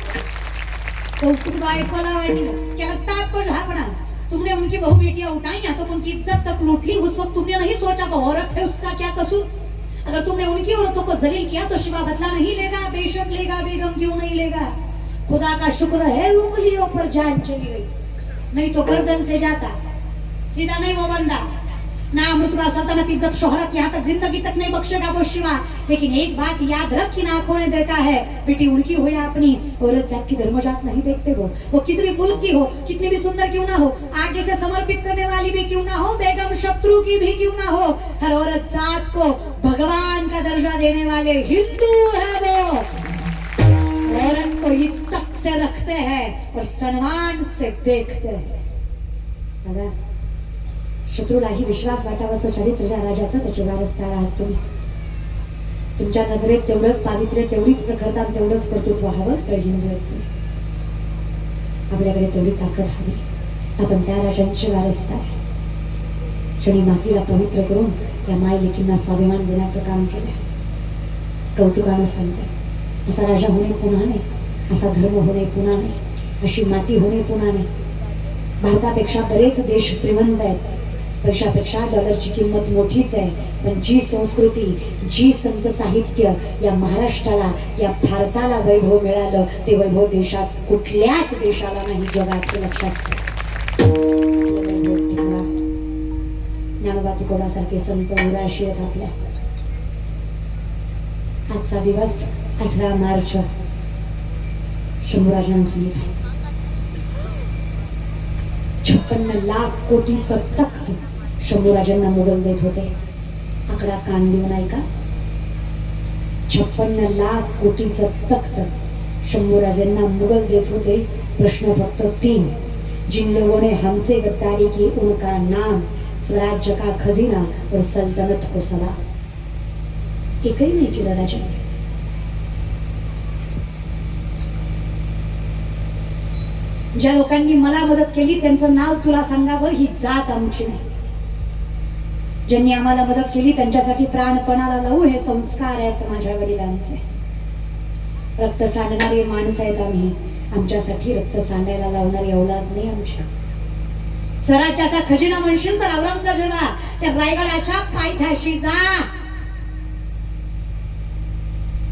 तो बायकोला वाटलं क्या लगता है आपको झापना. तुमने उनकी बहू बेटियां उठाई या तो उनकी इज्जत तक लूट ली. उस वक्त तुमने नहीं सोचा वो औरत है उसका क्या कसूर. अगर तुमने उनकी औरतों को जलील किया तो शिवा बदला नहीं लेगा. बेशक लेगा. बेगम क्यों नहीं लेगा. खुदा का शुक्र है उंगलियों पर जान चली गई नहीं तो गर्दन से जाता. सीधा नहीं वो बंदा. ना अमृतवा सल्तनत इज्जत शोहरत यहाँ तक जिंदगी तक नहीं बख्शेगा वो शिवा. लेकिन एक बात याद रख कि ना आंखों ने देखा है बेटी उनकी हो या अपनी. औरत जात की धर्मजात नहीं देखते हो. वो किसी भी मुल्क की हो, कितनी भी सुंदर क्यों ना हो, आगे से समर्पित करने वाली भी क्यों ना हो, बेगम शत्रु की भी क्यों ना हो, हर औरत जात को भगवान का दर्जा देने वाले हिंदू है वो. औरत को इज्जत से रखते हैं और सम्मान से देखते हैं. दादा शत्रूलाही विश्वास वाटावा असं चरित्र ज्या राजाचं त्याचे वारसदार आहात तुम्ही. तुमच्या नजरेत तेवढंच पावित्र्य, तेवढीच प्रखरता, तेवढंच कर्तृत्व हवं तर हिंदू आहेत तुम्ही. आपल्याकडे तेवढी ताकद हवी. आपण त्या राजांचे वारसदार. क्षणी मातीला पवित्र करून या माय लेकींना स्वाभिमान देण्याचं काम केलं. कौतुकानं सांगते. असा राजा होणे पुन्हा नाही, असा धर्म होणे पुन्हा नाही, अशी माती होणे पुन्हा नाही. भारतापेक्षा बरेच देश श्रीमंत आहेत. पैशापेक्षा डॉलरची किंमत मोठीच आहे. पण जी संस्कृती, जी संत साहित्य या महाराष्ट्राला, या भारताला वैभव मिळालं ते वैभव देशात कुठल्याच देशाला नाही जगात. लक्षात ज्ञानोबा तुकोबासारखे संत उराशी आहेत आपल्या. आजचा दिवस 18 मार्च शंभूराजांचा निधन. 56 लाख कोटीचं तख्त शंभूराजांना मुघल देत होते. आकडा कान देऊन ऐका. 56 लाख कोटीचं तख्त शंभूराजांना मुघल देत होते. प्रश्न फक्त 3. जिन लोगों ने हमसे गद्दारी की उनका नाम, स्वराज्य का खजीना और सल्तनत को सलाम. एकही नाही केलं राजांनी. ज्या लोकांनी मला मदत केली त्यांचं नाव तुला सांगावं ही जात आमची नाही. ज्यांनी आम्हाला मदत केली त्यांच्यासाठी प्राणपणाला लावू हे संस्कार आहेत माझ्या वडिलांचे. रक्त सांडणारी माणसं आहेत आम्ही. आमच्यासाठी रक्त सांडायला लावणारी औलाद नाही आमची. स्वराज्याचा खजिना म्हणशील तर औरंगजेबा त्या रायगडाच्या पायथ्याशी जा.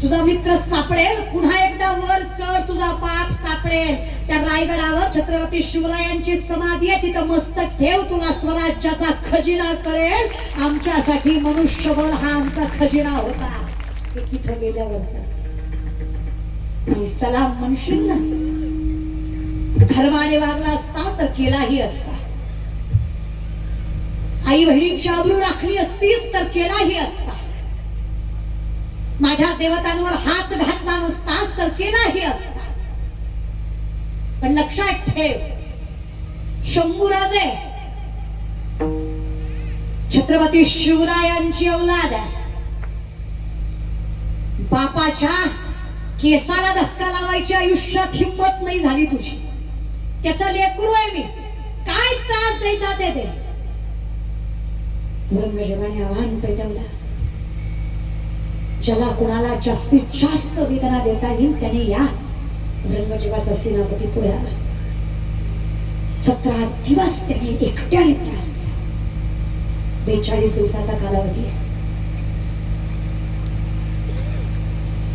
तुझा मित्र सापडेल. पुन्हा एकदा वर चढ, तुझा बाप सापडेल. त्या रायगडावर छत्रपती शिवरायांची समाधी आहे. तिथं मस्तक ठेव. तुला स्वराज्याचा खजिना कळेल. आमच्यासाठी मनुष्यबळ हा आमचा खजिना होता. हे तिथं गेल्यावर आणि सलाम म्हणशील ना, धर्माने वागला असता तर केलाही असता. आई बहिणींची आबरू राखली असतीस तर केलाही असता. माझ्या देवतांवर हात घातला नसतास तर केलाही असता. पण लक्षात ठेव, शंभूराजे छत्रपती शिवरायांची औलाद आहे. बापाच्या केसाला धक्का लावायची आयुष्यात हिंमत नाही झाली तुझी. त्याचा लेकरू आहे मी, काय त्रास द्यायचा ते दे. औरंगजेबाने आव्हान पेटवलं. ज्याला कुणाला जास्तीत जास्त वेदना देता येईल त्याने या. औरंगजेबाचा सेनापती पुढे आला. 17 दिवस त्याने एकट्याने त्रास दिला. 42 दिवसाचा कालावधी.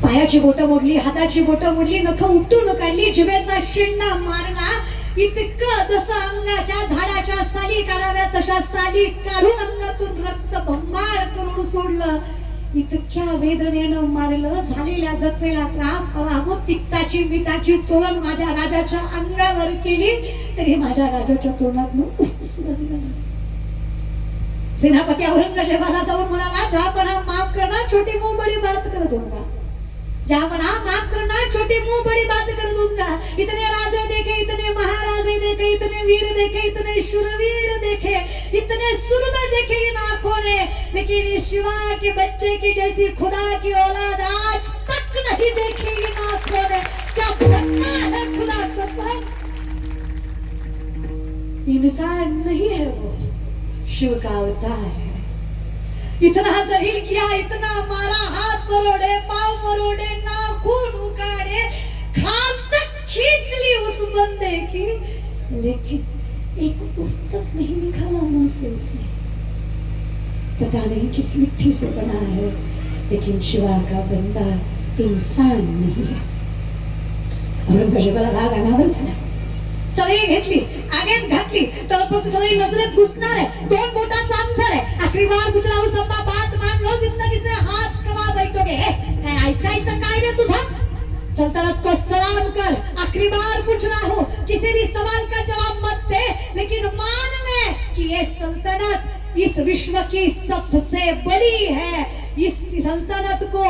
पायाची बोटं मोडली, हाताची बोटं मोडली, नख उपटून काढली, जिभेचा शेंडा मारला. इतकं जसं अंगाच्या झाडाच्या साली काढाव्या तशा साली काढून अंगातून रक्त बंबाळ करून सोडलं. इतक्या वेदनेनं मारलं. झालेल्या जखमेला त्रास हवा तिक्ताची मिठाची चोळण माझ्या राजाच्या अंगावर केली तरी माझ्या राजाच्या तोंडात सेनापती औरंगजेबाला जाऊन म्हणाला, जहापना माफ करना, छोटी मुंह बड़ी बात कर दूंगा. जहापना माफ करना, छोटी मुंह बड़ी बात कर दूंगा. इतने राजे देखे, इतने महाराजे देखे, इतने वीर देखे, इतने शूरवीर देखे, इतने सुरमे देखे इन आंखों ने, लेकिन इस शिवा के बच्चे की जैसी खुदा की औलाद आज तक नहीं देखी इन आंखों ने. क्या पता है खुदा कसम, इंसान नहीं है वो, शिव का अवतार है. इतना जहील किया, इतना मारा, हाथ मरोड़े, पाँव मरोड़े, नाखून उखाड़े, खान तक खींच ली उस बंदे की, लेकिन एक पुस्तक नहीं निकाला मुंह से उसने. पता नहीं किस मिट्टी से बना है, लेकिन शिवा का बंदा इंसान नहीं है. औरंगजेबाला राग अनावर झाला. सवयी घेतली, आगेत घातली, तर फक्त सवयी नजरेत घुसणार आहे. 2 बोटांचा अंतर आहे. आखरी बार पूछ रहा हूं, संभा बात मान लो, जिंदगी से हाथ कमा बैठोगे. काय ऐकायचं काय रे तुझं? सल्तनत को सलाम कर. आखरी बार पूछ रहा हूं, किसी भी सवाल का जवाब मत दे, लेकिन मान ले कि ये सल्तनत इस विश्व की सबसे बड़ी है. इस सल्तनत को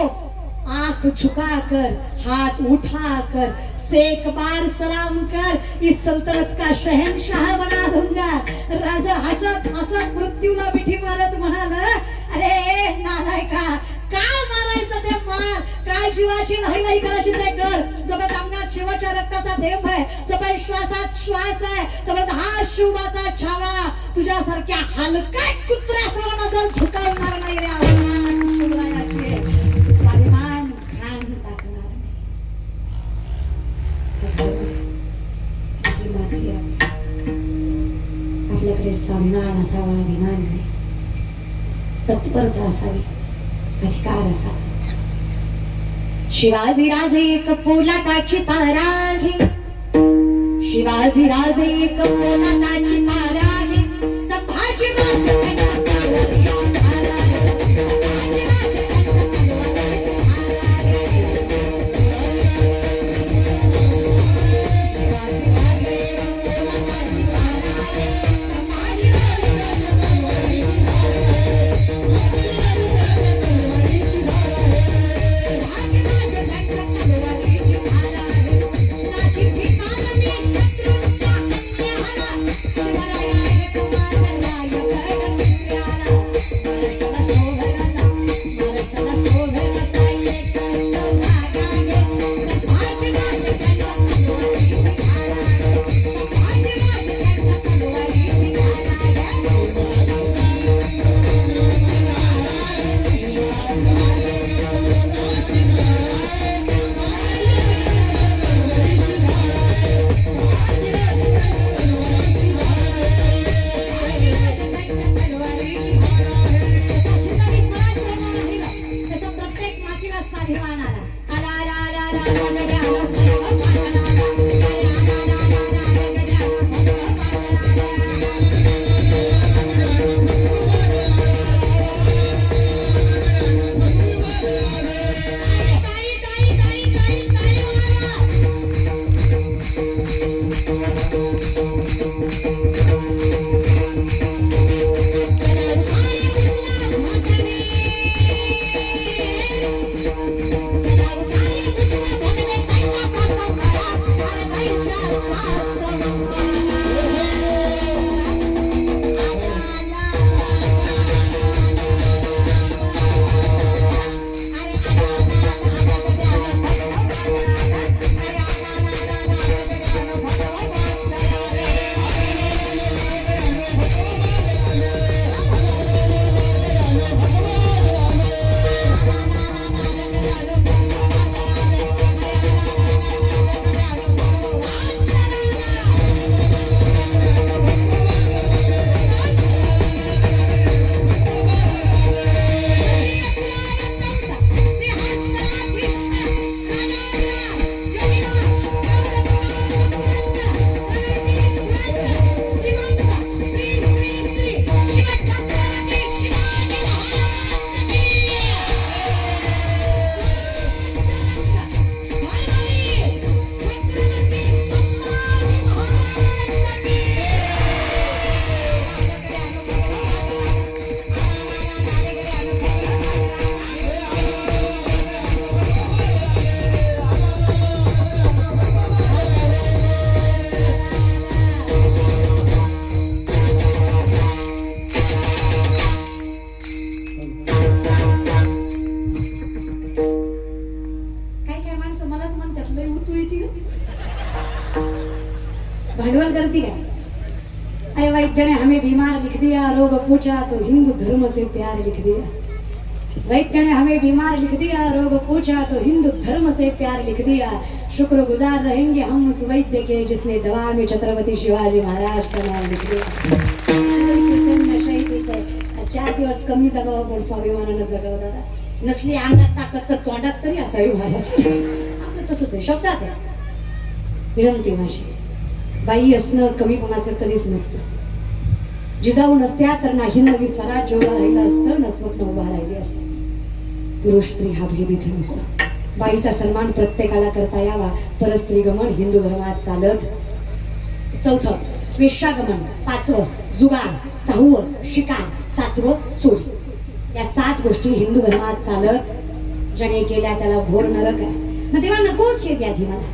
आंख झुकाकर, हाथ उठाकर, एक बार सलाम कर, इस सल्तनत का शहनशाह बना दूंगा. राजा हसत हसत मृत्यूला मिठी मारत म्हणाला, अरे नालायका, काय मारायचं ते मार, काय जीवाची लहाई करायची ते कर. जबत अंगात शिवाच्या रक्ताचा थेंब आहे, जबत श्वासात श्वास आहे, जबत हा शिवाचा छावा. तुझ्यासारख्या हलक्या कुत्र्यासह नजर झुकावणार नाही रे. स्वाभिमान घाण टाकणार नाही. आपल्याकडे स्वाभिमान असावा, अभिमान नाही, तत्परता असावी, अधिकार असावा. शिवाजी राजे एक पोलादाची पाराही, शिवाजी राजे एक पोलादाची पाराही, संभाजी राजे भांडवल करती काय? अरे वैद्य जने हमें बीमार लिख दिया, रोग पूछा तो हिंदू धर्म से प्यार लिख दिया। वैद्य ने हमें बीमार लिख दिया, रोग पूछा तो हिंदू धर्म से प्यार लिख दिया। शुक्रगुजार रहेंगे हम उस वैद्य के जिसने दवा में छत्रपति शिवाजी महाराज का नाम लिख दिया। 4 दिवस कमी जगावं पण स्वाभिमानानं जगावं दादा. नसली अंगात ताकद तर तोंडात तरी असावी महाराज. आपलं तसंच आहे, शब्दात आहे. विनंती माझी, बाई असणं कमीपणाचं कधीच नसतं. जिजाऊ नसत्या तर नाही नवी स्वराज्य उभा राहिलं असतं, न स्वप्न उभा राहिली असतं. पुरुष स्त्री हा भेदीत नको. बाईचा सन्मान प्रत्येकाला करता यावा. परस्त्री गमन हिंदू धर्मात चालत. 4 वेश्यागमन, 5 जुगार, 6 शिकार, 7 चोरी. या 7 गोष्टी हिंदू धर्मात चालत. ज्याने केल्या त्याला घोर नरक आहे. ना तेव्हा नकोच हे व्याधी मला.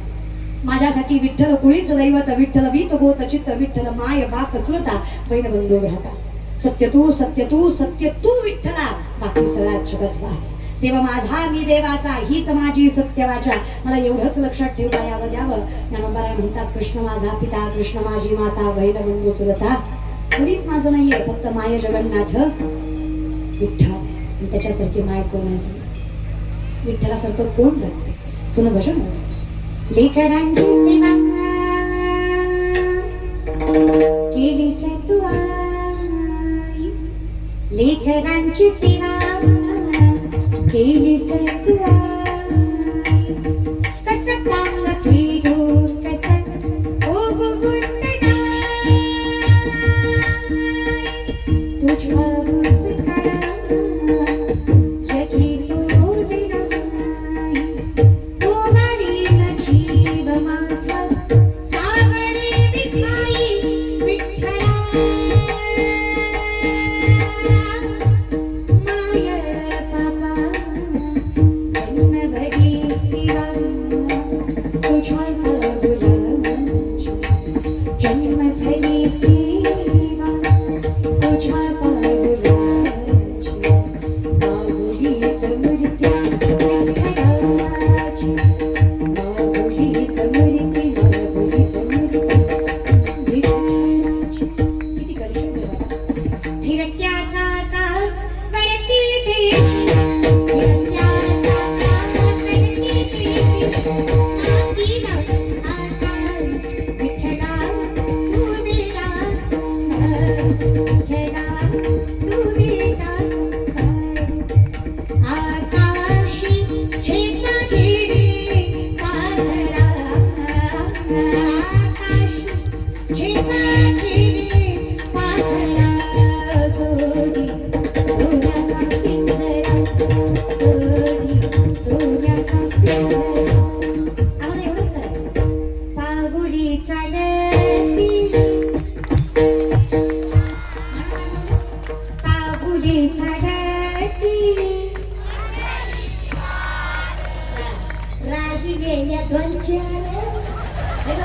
माझ्यासाठी विठ्ठल कुळीच दैवत, विठ्ठल वीत गोत चित्त, विठ्ठल माय बाप चुलता, बहीण बंधू घाता. सत्य तू सत्य तू सत्य तू विठ्ठला, बाकी सगळा जगत वास. तेव्हा माझा मी देवाचा, हीच माझी सत्य वाचा. मला एवढंच लक्षात ठेवता यावं द्यावं. ज्ञानोबा म्हणतात, कृष्ण माझा पिता, कृष्ण माझी माता, बहीण बंधू चुलता. कोणीच माझं नाहीये, फक्त माय जगन्नाथ विठ्ठल. आणि त्याच्यासारखी माय कोण आहे? विठ्ठलासारखं कोण लागते? सुन भजन. लेकरांची सेवा केली से तू आई, लेकरांची सेवा केली से तू आई. कसं प्रांग फिरू कसं ओबुगुत नाही, तुझ्या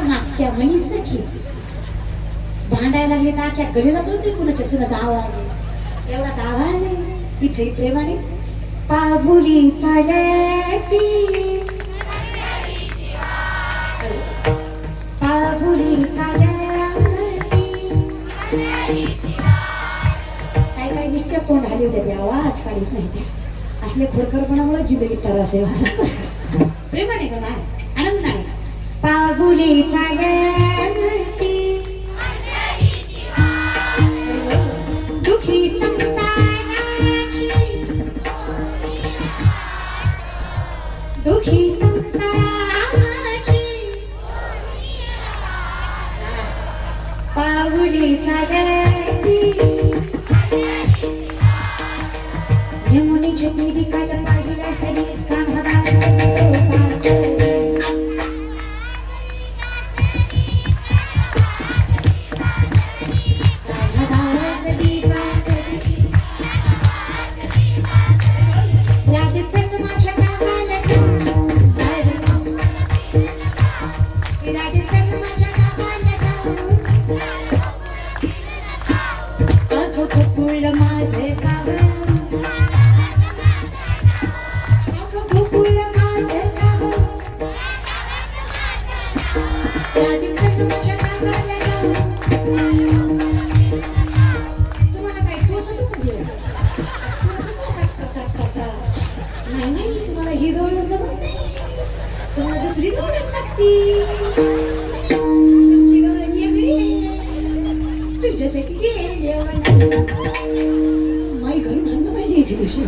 मागच्या म्हणीच की भांडायला लागले तर त्या गलीला बोलते कुणाच्या सुनाचा आवाज आहे. एवढा आवाज आहे इथे प्रेमाने. पाबुली चालती पाबुली चालती, काय काय नुसत्या तोंड हली होत्या, ते आवाज काढीत नाही. त्या असले खोडकरपणामुळे जिंदगीत त्रास आहे. प्रेमाने का नाही आनंदाने. पाबुली चालती दुखी संसाराची, दुखी संसाराची. पाबुली चालती यमुनेच्या तीरी काल पाहिला हरी कान्हाबाईचा उपास. Radicando माझ्या गावाला ती तुमची गवळण वेगळी तुझ्यासाठी गेले माई घरून आणलं पाहिजे एके दिवशी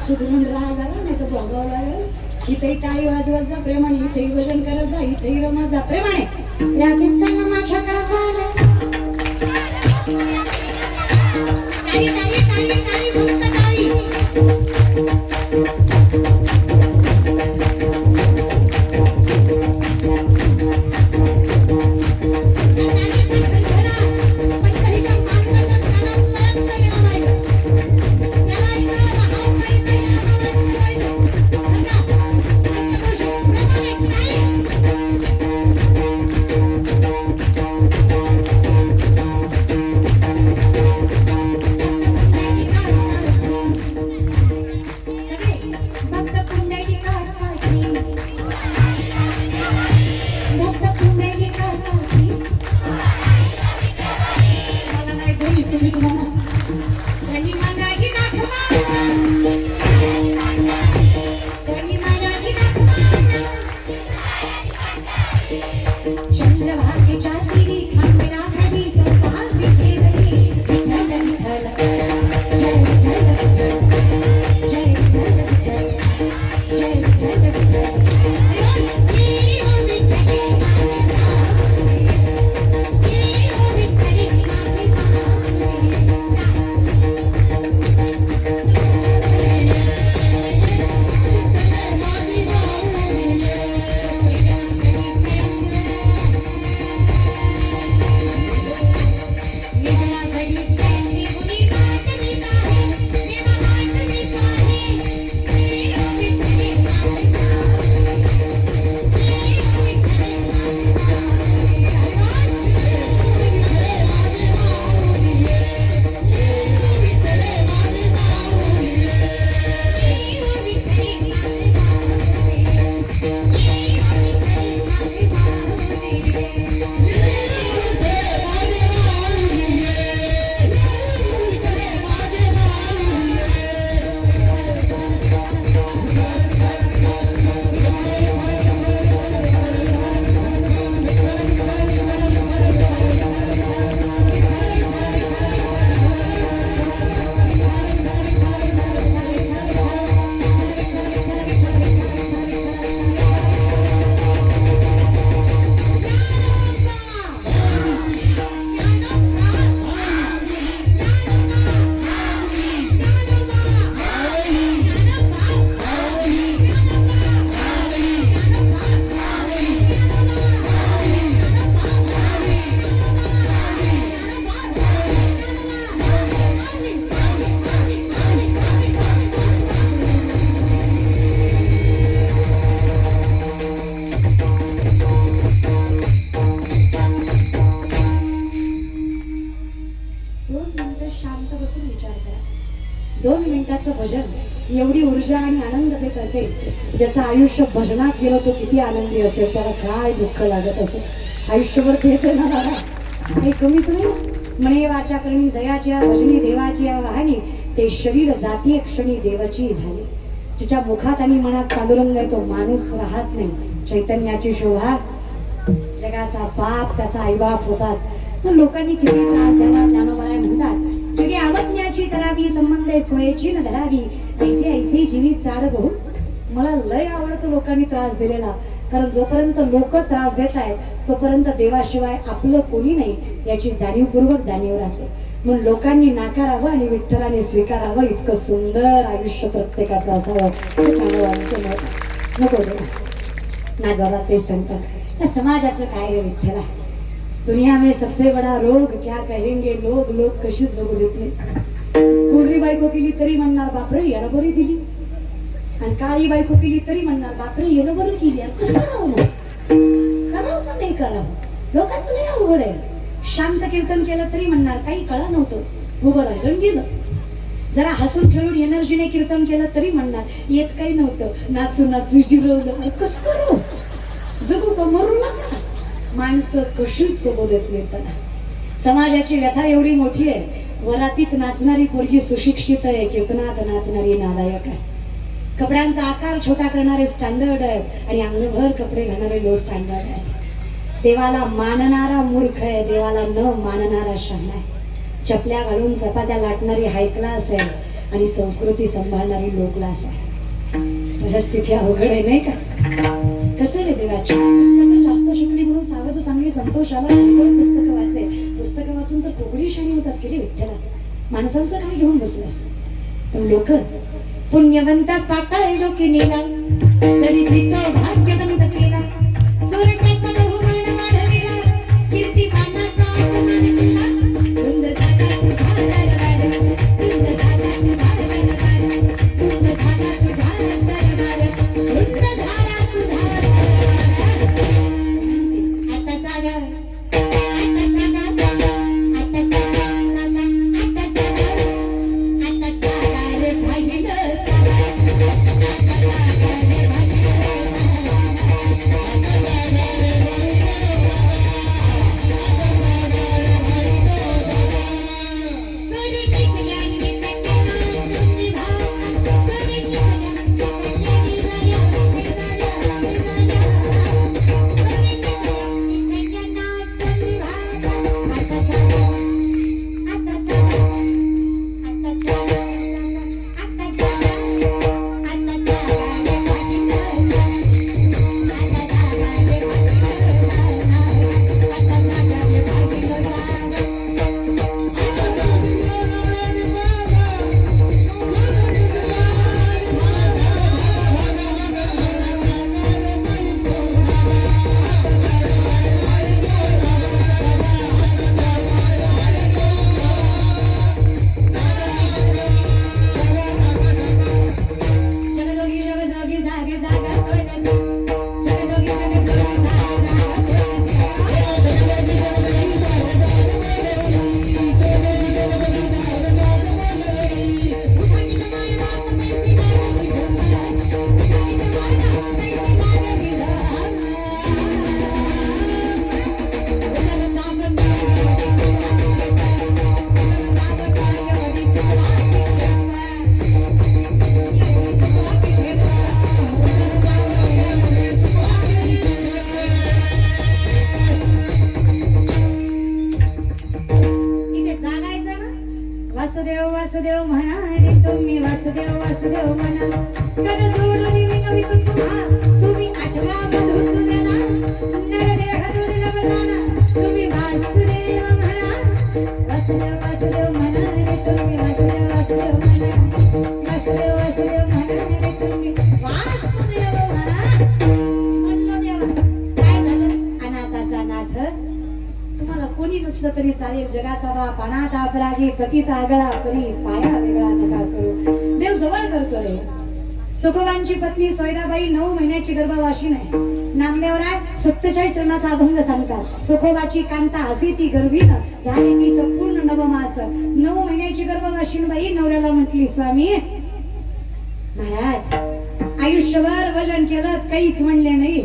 सुधरून राहा जरा नाही तर भोगावं लागेल इथेही टाळी वाजवत जा प्रेमाने इथेही भजन करत जा इथेही रमत जा प्रेमाने रात्रीत चालला माझ्या गावाला टाळी टाळी टाळी टाळी फक्त टाळी भजन एवढी ऊर्जा आणि आनंद देत असेल ज्याचं आयुष्य भजनात गेलं तो किती आनंदी असेल त्याला काय दुःख लागत असेल आयुष्यभर तेच आहे ना दादा काही कमीच नाही म्हणे वाचा करणी जयाच्या भजनी देवाची वाहनी ते शरीर जाती क्षणी देवाची झाली जिच्या मुखात आणि मनात पांडुरंग आहे तो माणूस राहत नाही चैतन्याची शोभा जगाचा बाप त्याचा आईबाप होतात लोकांनी किती त्रास द्यावा ज्ञानोबाराय म्हणतात जगी आवज्ञाची करावी संबंधे सोयेची न धरावी ऐसे ऐसे जीवी चाड बहू मला लय आवडतो लोकांनी त्रास दिलेला कारण जोपर्यंत लोक त्रास देत आहेत तोपर्यंत देवाशिवाय आपलं कोणी नाही याची जाणीवपूर्वक जाणीव राहते म्हणून लोकांनी नाकारावं आणि विठ्ठलाने स्वीकारावं इतकं सुंदर आयुष्य प्रत्येकाचं असावं नको नागोबा तेच सांगतात समाजाचं काय रे विठ्ठला दुनिया में सबसे बड़ा रोग क्या कहेंगे लोग लोग कशी जगू देत नाही कोरडी बायको केली तरी म्हणणार बापरे याला बरी दिली आणि काळी बायको केली तरी म्हणणार बापरे याला बरं केली कसं करावं करावं का नाही करावं लोकांचं नाही अवघड आहे शांत कीर्तन केलं तरी म्हणणार काही कळा नव्हतं उभं राहिलं गेलं जरा हसून खेळून एनर्जीने कीर्तन केलं तरी म्हणणार येत काही नव्हतं नाचू नाचू जिरवलं कसं करू जगू का मरू नका माणसं कशीच जगू देत नाही त्याला समाजाची व्यथा एवढी मोठी आहे वरातीत नाचणारी पोरगी सुशिक्षित आहे कीर्तनात नाचणारी नालायक आहे कपड्यांचा आकार छोटा करणारे स्टँडर्ड आहेत आणि अंगभर कपडे घालणारे लो स्टँडर्ड आहेत. देवाला मानणारा मूर्ख आहे, देवाला न मानणारा शहाणा आहे. चपल्या घालून चपात्या लाटणारी हाय क्लास आहे आणि संस्कृती सांभाळणारी लो क्लास आहे. परिस्थिती अवघड आहे नाही का? कसं रे देवाची पुस्तकं जास्त शिकली म्हणून सावध चांगली संतोषाला पुस्तकं वाचे. पुस्तकं वाचून तर खोकडी शाणी होतात की रे विठ्ठला. माणसांचं काय घेऊन बसलास? पण लोक पुण्यवंत पाताळ लोकी नेला तरी द्वित भाग्यवंत केला. चोरट्याचा बहुमान वाढविला कीर्ती मानाचा अपमान केला. धुंद झाला तुझा दरबार, धुंद झाला तुझा दरबार, धुंद झाला तुझा दरबार, धुंद झाला तुझा दरबार. आता जागा, आता जागा, आता जागा, आता जागा, आता जागा रे भाईनं जागा. वासुदेव वासुदेव म्हणा रे तुम्ही, वासुदेव वासुदेव म्हणा. कर जोडून विनवितो तुम्हा, तुम्ही आठवा मधुसूदना. नरदेह दुर्लभ जाना, तुम्ही वासुदेव म्हणा. वासुदेव वासुदेव म्हणा रे तुम्ही, वासुदेव वासुदेव म्हणा. वासुदेव वासुदेव म्हणा रे तुम्ही, वासुदेव म्हणा. म्हणलो देवा काय झालं? अनाथाचा नाथ. तुम्हाला कोणी नसलं तरी चालेल, जगाचा बाप अनाथ अपराधी पतित आगळा परी पाया वेगळा नका करू. देव जवळ करतो रे. चोखोबांची पत्नी सोयराबाई 9 महिन्याची गर्भवाशीन आहे. नामदेवराय 47 चरणाचा अभंग सांगतात. चोखोबाची कांता असे ती गर्भीन झाली ती संपूर्ण नवमास. 9 महिन्याची गर्भवाशीन बाई नवऱ्याला म्हटली, स्वामी महाराज आयुष्यभर वजन केलं काहीच म्हणले नाही,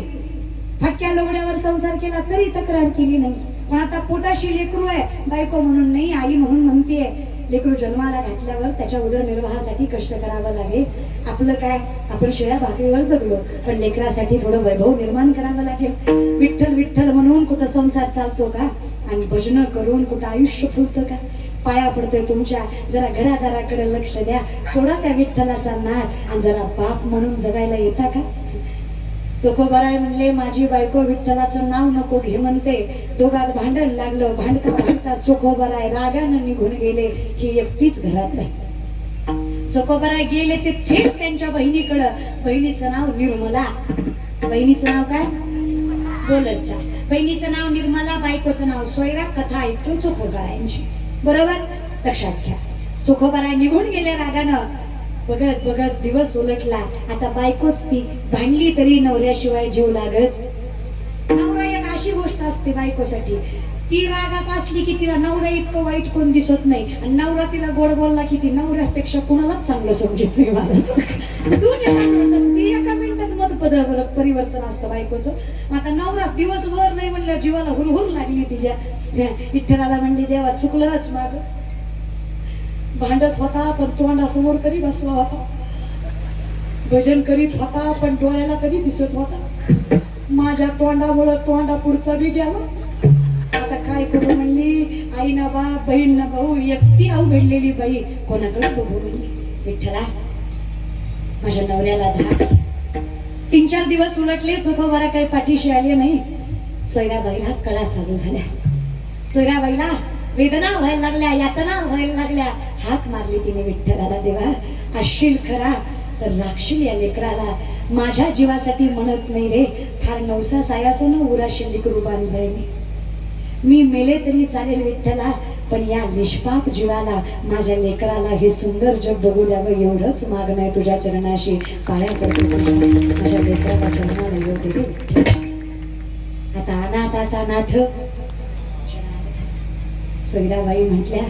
फटक्या लोगड्यावर संसार केला तरी तक्रार केली नाही, पण आता पोटाशी लेकरू आहे, बायको म्हणून नाही आई म्हणून म्हणतेय. लेकरू जन्माला घातल्यावर त्याच्या उदरनिर्वाहासाठी कष्ट करावं लागेल. आपलं काय, आपण शिळ्या भाकरीवर जगलो, पण लेकरासाठी थोडं वैभव निर्माण करावं लागेल. विठ्ठल विठ्ठल म्हणून कुठं संसार चालतो का? आणि भजन करून कुठं आयुष्य फुलतं का? पाया पडतोय तुमच्या, जरा घरादाराकडे लक्ष द्या. सोडा त्या विठ्ठलाचा नाद आणि जरा बाप म्हणून जगायला येता का? चोखोबाराय म्हणले, माझी बायको विठ्ठलाचं नाव नको घे म्हणते. दोघात भांडण लागलं. भांडता भांडता चोखोबाराय रागानं निघून गेले. ही एकटीच घरात राहिली. चोखोबाराय गेले ते थेट त्यांच्या बहिणीकडं. बहिणीचं नाव निर्मला. बहिणीचं नाव काय? बोलत जा. बहिणीचं नाव निर्मला, बायकोचं नाव सोयरा. कथा ऐकतो चोखोबारायांची, बरोबर? लक्षात घ्या. चोखोबाराय निघून गेले रागानं. बघत बघत दिवस उलटला. आता बायकोच ती भांडली तरी नवऱ्याशिवाय जीव लागत. नवरा एक अशी गोष्ट असते बायकोसाठी, ती रागात असली की तिला नवरा इतकं वाईट कोण दिसत नाही, आणि नवरा तिला गोड बोलला की ती नवऱ्यापेक्षा कोणालाच चांगलं समजत नाही. मला दोन्ही एका मिनिटात मत परिवर्तन असतं बायकोचं. आता नवरा दिवसभर नाही म्हणलं, जीवाला हुरहुर लागली तिच्या. विठ्ठलाला म्हणली, देवा चुकलंच माझं. भांडत होता पण तोंडासमोर तरी बसला होता. भजन करीत होता पण डोळ्याला कधी दिसत होता. माझ्या तोंडामुळं तोंडा पुढचा बी गेला. आता काय करू म्हणली, आई ना बा, बहीण ना भाऊ, एकटी अवघडलेली बाई, कोणाकडे बघू म्हणली. विठ्ठला, माझ्या नवऱ्याला धाक. 3-4 दिवस उलटले, चोखोबारा काही पाठीशी आले नाही. सोयराबाईला कळा चालू झाल्या. सोयराबाईला वेदना व्हायला लागल्या, यातना व्हायला लागल्या. हाक मारली तिने विठ्ठलाला, देवा असशील खरा तर राखशील या लेकराला. माझ्या जीवासाठी म्हणत नाही रे, फार नवसा सायासं न उराशील लेकरू बांधलंय मी मेले तरी चालेल विठ्ठला, पण या निष्पाप जीवाला, माझ्या लेकराला हे सुंदर जग बघू द्यावं एवढंच मागणं आहे तुझ्या चरणाशी. पाया पडतो माझ्या लेकराला जन्माला येऊ दे. आता अनाथाचा नाथ. सोयराबाई म्हटल्या,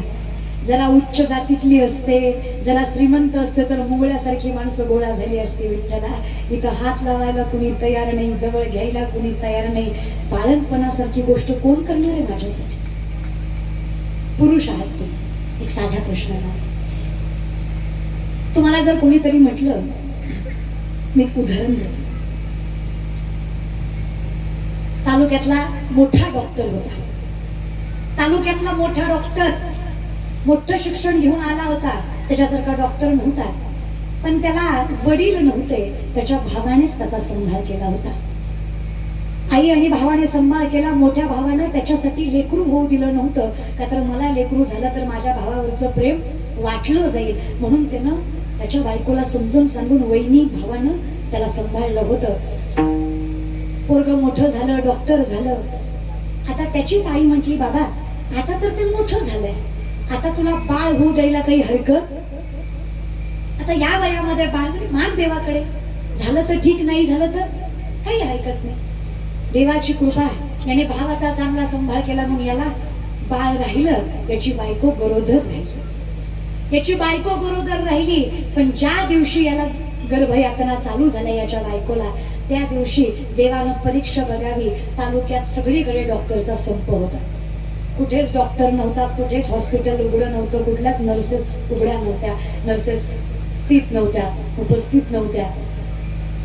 जरा उच्च जातीतली असते, जरा श्रीमंत असते तर मुंगळ्यासारखी माणसं गोळा झाली असते. विठ्ठला, इथं हात लावायला कुणी तयार नाही, जवळ घ्यायला कुणी तयार नाही. बाळणपणासारखी गोष्ट कोण करणार आहे माझ्यासाठी? पुरुष आहात तुम्ही. एक साधा प्रश्न माझा, तुम्हाला जर कोणीतरी म्हटलं, मी उदाहरण देतो, तालुक्यातला मोठा डॉक्टर होता, तालुक्यातला मोठा डॉक्टर, मोठं शिक्षण घेऊन आला होता, त्याच्यासारखा डॉक्टर नव्हता, पण त्याला वडील नव्हते, त्याच्या भावानेच त्याचा सांभाळ केला होता. आई आणि भावाने सांभाळ केला. मोठ्या भावानं त्याच्यासाठी लेकरू होऊ दिलं नव्हतं, का तर मला लेकरू झालं तर माझ्या भावावरचं प्रेम वाटलं जाईल, म्हणून त्यानं त्याच्या बायकोला समजून सांगून वहिनी भावानं त्याला सांभाळलं होतं. पोरगं मोठं झालं, डॉक्टर झालं. आता त्याचीच आई म्हटली, बाबा आता तर ते मोठं झालंय, आता तुला बाळ होऊ द्यायला काही हरकत? आता या वयामध्ये बाळ मान देवाकडे, झालं तर ठीक, नाही झालं तर काही हरकत नाही. देवाची कृपा, याने भावाचा चांगला सांभाळ केला म्हणून याला बाळ राहिलं. याची बायको गरोदर राहिली, याची बायको गरोदर राहिली. पण ज्या दिवशी याला गर्भयातना चालू झाल्या याच्या बायकोला, त्या दिवशी देवानं परीक्षा बघावी. तालुक्यात सगळीकडे डॉक्टरचा संप होता, कुठेच डॉक्टर नव्हता, कुठेच हॉस्पिटल उघडं नव्हतं, कुठल्याच नर्सेस उघड्या नव्हत्या, नर्सेस स्थित नव्हत्या, उपस्थित नव्हत्या.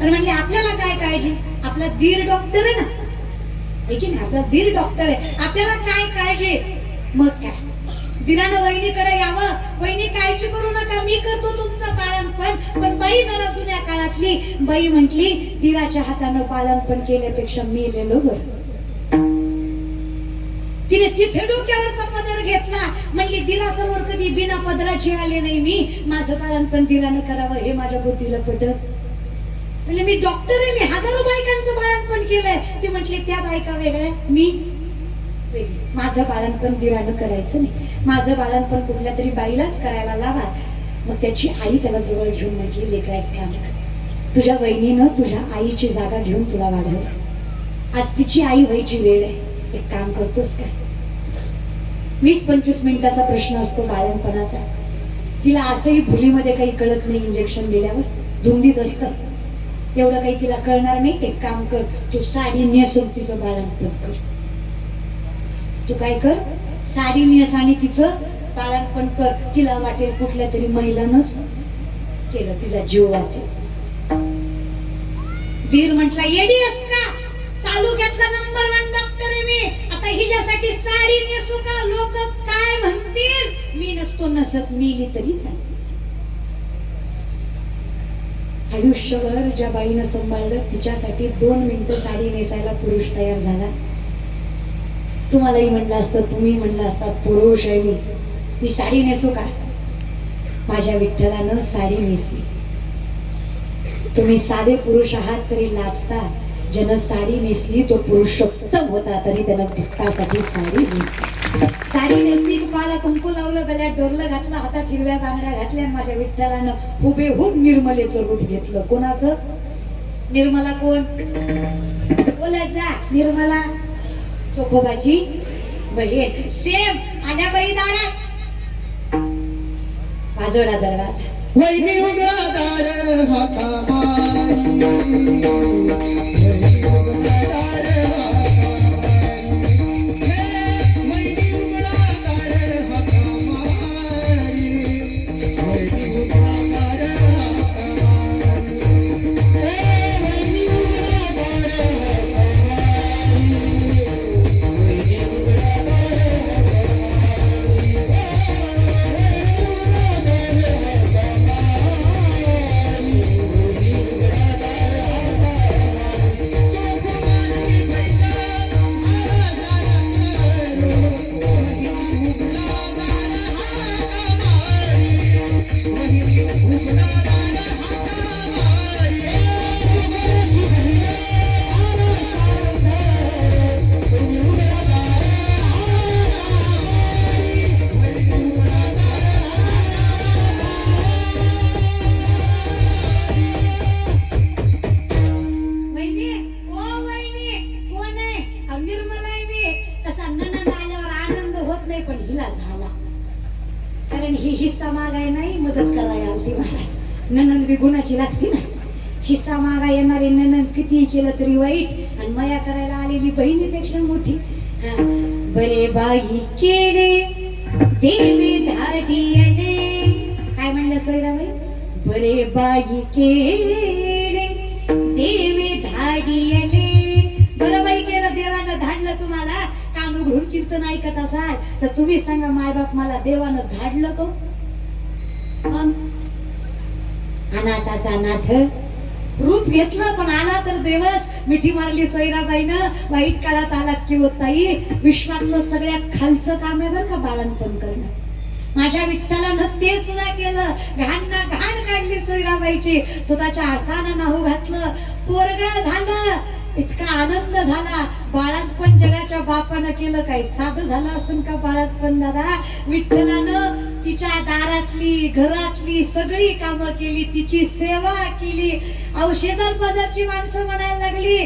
आणि म्हणजे आपल्याला काय काळजी, आपला दीर डॉक्टर आहे ना, आहे की नाही, आपला दीर डॉक्टर आहे, आपल्याला काय काळजी? मग काय, दिरानं वहिनीकडे यावं, वहिनी काळजी करू नका, मी करतो तुमचं पाळणपण. पण बाई जरा जुन्या काळातली बाई म्हटली, दिराच्या हातानं पाळणपण केल्यापेक्षा मेलेलो बरं. तिने तिथे डोक्यावरचा पदर घेतला, म्हणली दिरासमोर कधी बिना पदराची आले नाही मी, माझं पाळणपण दिरानं करावं हे माझ्या बुद्धीला पटत. म्हणजे मी डॉक्टर आहे, मी हजारो बायकांचं बाळंतपण केलंय. ती म्हटली त्या बायका वेगळ्या, मी वेगळी, माझं बाळंतपण दिरानं करायचं नाही, माझं बाळंतपण कुठल्या तरी बाईलाच करायला लावा. मग त्याची आई त्याला जवळ घेऊन म्हटली, लेकरा एक काम कर, तुझ्या वहिनीनं तुझ्या आईची जागा घेऊन तुला वाढवलं, आज तिची आई व्हायची वेळ आहे, एक काम करतोस काय? 20-25 मिनिटाचा प्रश्न असतो बाळंतपणाचा. तिला असंही भुलीमध्ये काही कळत नाही, इंजेक्शन दिल्यावर धुंदीत असतं, एवढं काही तिला कळणार नाही. एक काम कर, तू साडी नेसून तिचं बाळंतपण कर. तू काय कर, साडी नेस आणि तिचं बाळंतपण कर. तिला वाटेल कुठल्या तरी महिलानंच केलं, तिचा जीव वाचेल. दीर म्हटला, येडी आहेस का? तालुक्यातला नंबर 1 डॉक्टर आहे मी, आता हिच्यासाठी साडी नेसू का? लोक काय म्हणतील? मी नसतो नसत, मिली तरी चालेल. आयुष्यभर ज्या बाईनं सांभाळलं, तिच्यासाठी 2 मिनिटं साडी नेसायला पुरुष तयार झाला. तुम्हालाही म्हणलं असतं, तुम्ही म्हणलं असता, पुरुष आहे मी साडी नेसू का? माझ्या विठ्ठलानं साडी नेसली. तुम्ही साधे पुरुष आहात तरी लाजता, ज्यानं साडी नेसली तो पुरुषोत्तम होता, तरी त्यानं भक्तासाठी साडी नेसली. साडी नेसली, पाला कुंकू लावलं, गळ्यात डोरलं घातलं, हातात हिरव्या बांगड्या घातल्या. माझ्या विठ्ठलानं हुबेहूब निर्मलेचं रूप घेतलं. कोणाचं? निर्मला कोण? बोला जा. निर्मला चोखोबाची बहीण. सेम आल्या बाई दारात, वाजवला दरवाजा. वैनी उघडा दार हाका मारी, वैनी उघडा दार हाका मारी, वैनी उघडा दार हाका मारी, वैनी उघडा दार हाका मारी. मुलगा झाला. कारण ही हिस्सा मागाय नाही मदत करायला आलती महाराज. ननंद बी गुणाची लागती ना. हिस्सा मागा येणारी ननंद किती केलं तरी वाईट आणि माया करायला आलेली बहिणीपेक्षा मोठी. हा. बरे बाई केले देवी धाडियले. काय म्हणलं सोयराबाई? बरे बाई केले देवी धाडियले. बरं बाई केलं देवानं धाडलं तुम्हाला. कान उघडून कीर्तन ऐकत असाल तर तुम्ही सांगा मायबाप मला देवानं धाडलं का? अनाथाचा नाथ रूप घेतलं पण आला तर देवच. मिठी मारली सोयराबाईनं. वाईट काळात आलात की ताई विश्वातलं सगळ्यात खालचं काम आहे बरं का बाळणपण करणं. माझ्या विठ्ठलानं ते सुद्धा केलं. घाण ना घाण काढली सोयराबाईची. स्वतःच्या हातानं नाहू घातलं. पोरग झालं. इतका आनंद झाला. बाळातपण जगाच्या बापानं केलं. काय साधं झालं असं का बाळातपण दादा? विठ्ठलानं तिच्या दारातली घरातली सगळी कामं केली. तिची सेवा केली. अहो शेजार बाजारची माणसं म्हणायला लागली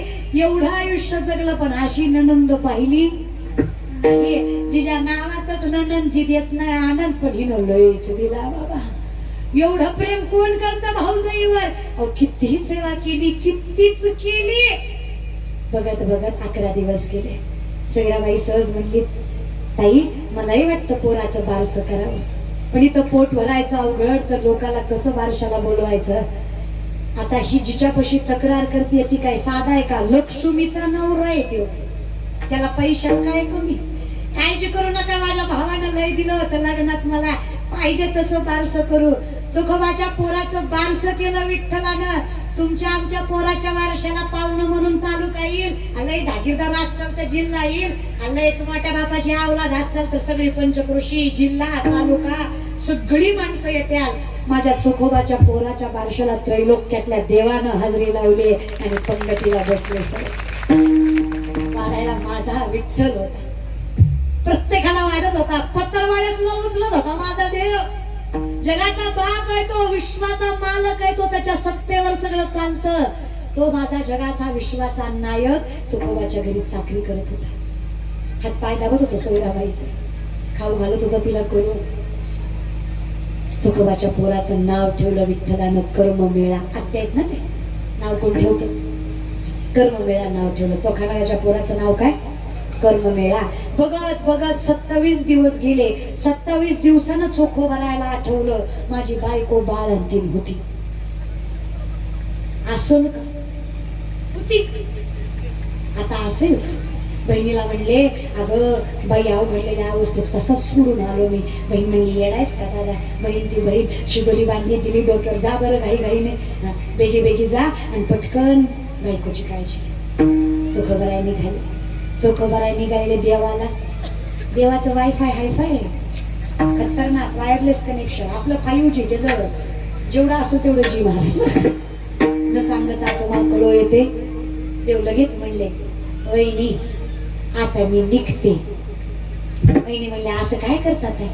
एवढं आयुष्य जगलं पण अशी ननंद पाहिली जिच्या नावातच ननंद देत नाही आनंद पण हिनं लयच दिला बाबा. एवढं प्रेम कोण करतं भाऊजाईवर? अहो कितीही सेवा केली कितीच केली. बघत बघत 11 दिवस गेले. सगळ्याबाई सहज म्हणली ताई मलाही वाटतं पोराचं बारसं करावं पण इथं पोट भरायचं अवघड तर लोकाला कसं बारशाला बोलवायचं. आता ही जिच्यापाशी तक्रार करते ती काय साधा आहे का? लक्ष्मीचा नवरा आहे तो. त्याला पैशाला काय कमी? काळजी करू नका. माझ्या भावानं लय दिलं होतं लग्नात मला. पाहिजे तसं बारसं करू. चोखोबाच्या पोराचं बारसं केलं विठ्ठलानं. तुमच्या आमच्या पोराच्या वारशाला पाहुणं म्हणून तालुका येईल. आलंय जागीरदार आजचाल तर जिल्हा येईल. आलंयच मोठ्या बापाची अवलाद आजचाल तर सगळी पंचक्रोशी जिल्हा तालुका सगळी माणसं येत्याल. माझ्या चोखोबाच्या पोराच्या बारशाला त्रैलोक्यातल्या देवानं हजेरी लावली आणि पंगतीला बसले. सगळे वाढायला माझा विठ्ठल होता. प्रत्येकाला वाढत होता. पत्तरवाड्यात सुद्धा उचलत होता माझा देव. जगाचा बाप आहे तो. विश्वाचा मालक आहे तो. त्याच्या सत्तेवर सगळं चालतं. तो माझा जगाचा विश्वाचा नायक चोखोबाच्या घरी चाकरी करत होता. हातपाय दाबत होतो सोयराबाईचे. खाऊ घालत होता तिला करून. चोखोबाच्या पोराचं नाव ठेवलं विठ्ठलानं कर्ममेळा. आत्या आहेत ना ते नाव कोण ठेवतं? कर्ममेळा नाव ठेवलं. चोखामेळ्याच्या पोराचं नाव काय? कर्ममेळा. बघत बघत 27 दिवस गेले. 27 दिवसानं चोखो भरायला आठवलं माझी बायको बाळंतीण होती. असेल का? होती. आता असेल. बहिणीला म्हणले अगं बाई अवघडलेल्या अवस्थेत तसंच सोडून आलो मी. बहीण म्हणली येडायस का दादा? बहीण ती बहीण शिदोरी बांधली दिली डोक्यावर. जा बरं घाई घाईने बेगी बेगी जा आणि पटकन बायकोची काळजी. चोखो भराय निघाले. चोखो भराय निघालेले देवाला. देवाचं वायफाय हायफाय खतरनाक वायरलेस कनेक्शन. आपलं 5G ते जवळ जेवढा असो तेवढं जी महाराज. न सांगता तुम्हाला कळो येते. देव लगेच म्हणले वहिनी आता मी निघते. वहिनी म्हणले असं काय करतात आहे?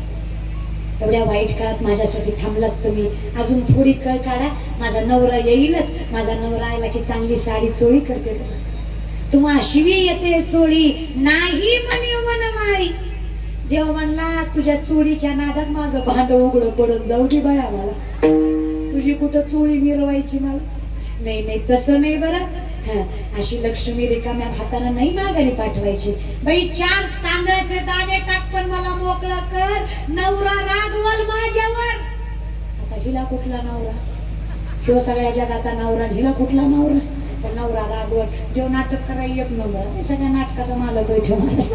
एवढ्या वाईट काळात माझ्यासाठी थांबलात तुम्ही. अजून थोडी कळ काढा. माझा नवरा येईलच. माझा नवरा आला की चांगली साडी चोळी करते. तुम्हा शिवी येते चोळी नाही म्हणे वनमाळी. देव म्हणला तुझ्या चोळीच्या नादात माझं भांड उघडं पडून जाऊ दे बाया मला. तुझी कुठं चोळी मिरवायची मला? नाही नाही तसं नाही बरं. अशी लक्ष्मी रिकाम्या हातानं नाही माघारी पाठवायची. बाई 4 तांदळाचे दाणे टाक पण मला मोकळं कर. नवरा रागवल माझ्यावर. आता हिला कुठला नवरा? ह्यो सगळ्या जगाचा नवरा. हिला कुठला नवरा? पण नवरा रागवल. देव नाटक करायला एक नंबर. सगळ्या नाटकाचा मालक आहे माणूस.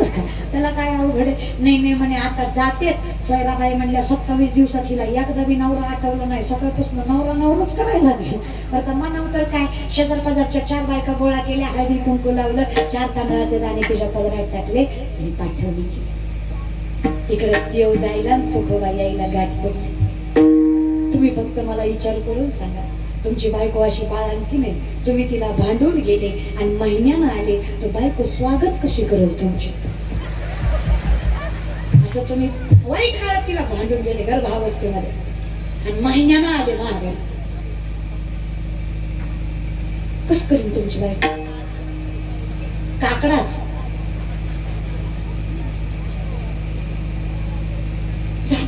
त्याला काय अवघड आहे? नाही नाही म्हणे आता जातेच. सैराबाई म्हणल्या 27 दिवसात हिला एकदा बी नवरा आठवलं नाही. सकाळपासून नवरा नवराच करायला लागली. आता म्हणावं तर काय? शेजार पाजारच्या 4 बायका गोळा केल्या. हळदी कुंकू लावलं. 4 तांदळाचे दाणे तिच्या पदरात टाकले आणि पाठवली. इकडे देव जायला चोखोबा यायला गाठ पडली. तुम्ही फक्त मला विचार करून सांगा तुमची बायको अशी बाळांकी नाही. तुम्ही तिला भांडून गेले आणि महिन्यानं आले तर बायको स्वागत कशी करेल तुमची? असं तुम्ही वाईट काळात तिला भांडून गेले गर्भावस्थेमध्ये आणि महिन्यानं आले महाराज. कस करीन तुमची बायको? काकडाच.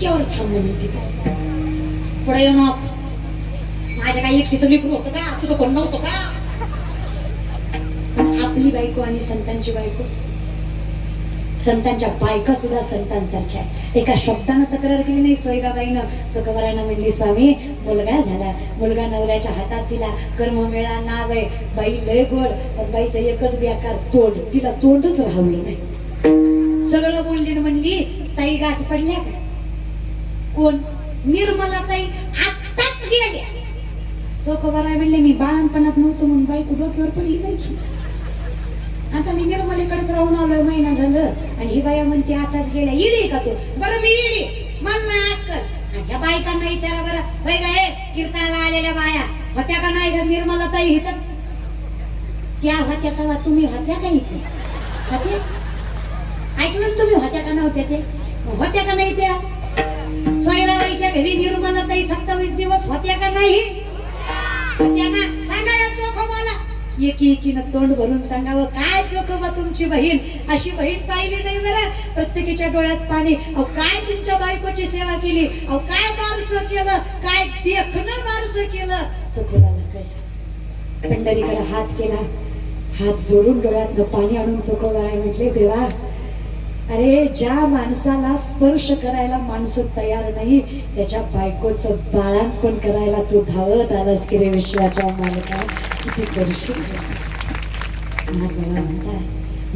जाग्यावर थांब म्हणून तिथे पुढे येऊ नको. माझ्या काही एकटीचं लेकरू होतं का, तुझं कोण नव्हतं का? पण आपली बायको आणि संतांची बायको, संतांच्या बायका सुद्धा संतांसारख्या. एका शब्दानं तक्रार केली नाही सैराबाईनं. चोखोबारायनं म्हणली स्वामी मुलगा झाला, मुलगा नवऱ्याच्या हातात दिला, कर्म मेळा नाव आहे. बाई लय गोड, पण बाईचं एकच बेकार तोंड, तिला तोंडच राहवलं नाही. सगळं बोलली म्हणली ताई गाठ पडल्या का? कोण? निर्मला ताई आत्ताच गेल्या. चोखोबाराय म्हणले मी बाळणपणात नव्हतो म्हणून बायको डोक्यावर पडली पाहिजे. आता मी निर्मलेकडेच राहून आलोय, महिना झालं, आणि ही बाया म्हणते आताच गेल्या. इडी का तू? बरं मी इडी, मला नाही अक्कल. आणि ह्या बायकांना विचारा बरं, बाई काय कीर्तनाला आलेल्या बाया होत्या का नाही ग? निर्मला ताई इथं त्या होत्या तेव्हा तुम्ही होत्या का इथे? होत्या? ऐकलं ना तुम्ही होत्या का नव्हत्या? ते होत्या का नाही? त्या सोयराबाईच्या घरी निर्मला ताई 27 दिवस होत्या का नाही? होत्या ना? सांगा या चोखोबाला. एकीनं तोंड भरून सांगावं, काय चोखोबा तुमची बहीण अशी बहीण पाहिली नाही बरं. प्रत्येकीच्या डोळ्यात पाणी. अहो काय तुमच्या बायकोची सेवा केली, अहो काय बारसं केलं, काय देखणं बारसं केलं. चोखोबाला कळलं. पंढरीकडे हात केला, हात जोडून डोळ्यातनं पाणी आणून चोखोबाला म्हटले, देवा अरे ज्या माणसाला स्पर्श करायला माणसं तयार नाही, त्याच्या बायकोचं बाळंतपण करायला तू धावत आलास की रे विश्वाच्या मालका. किती करशील. म्हणताय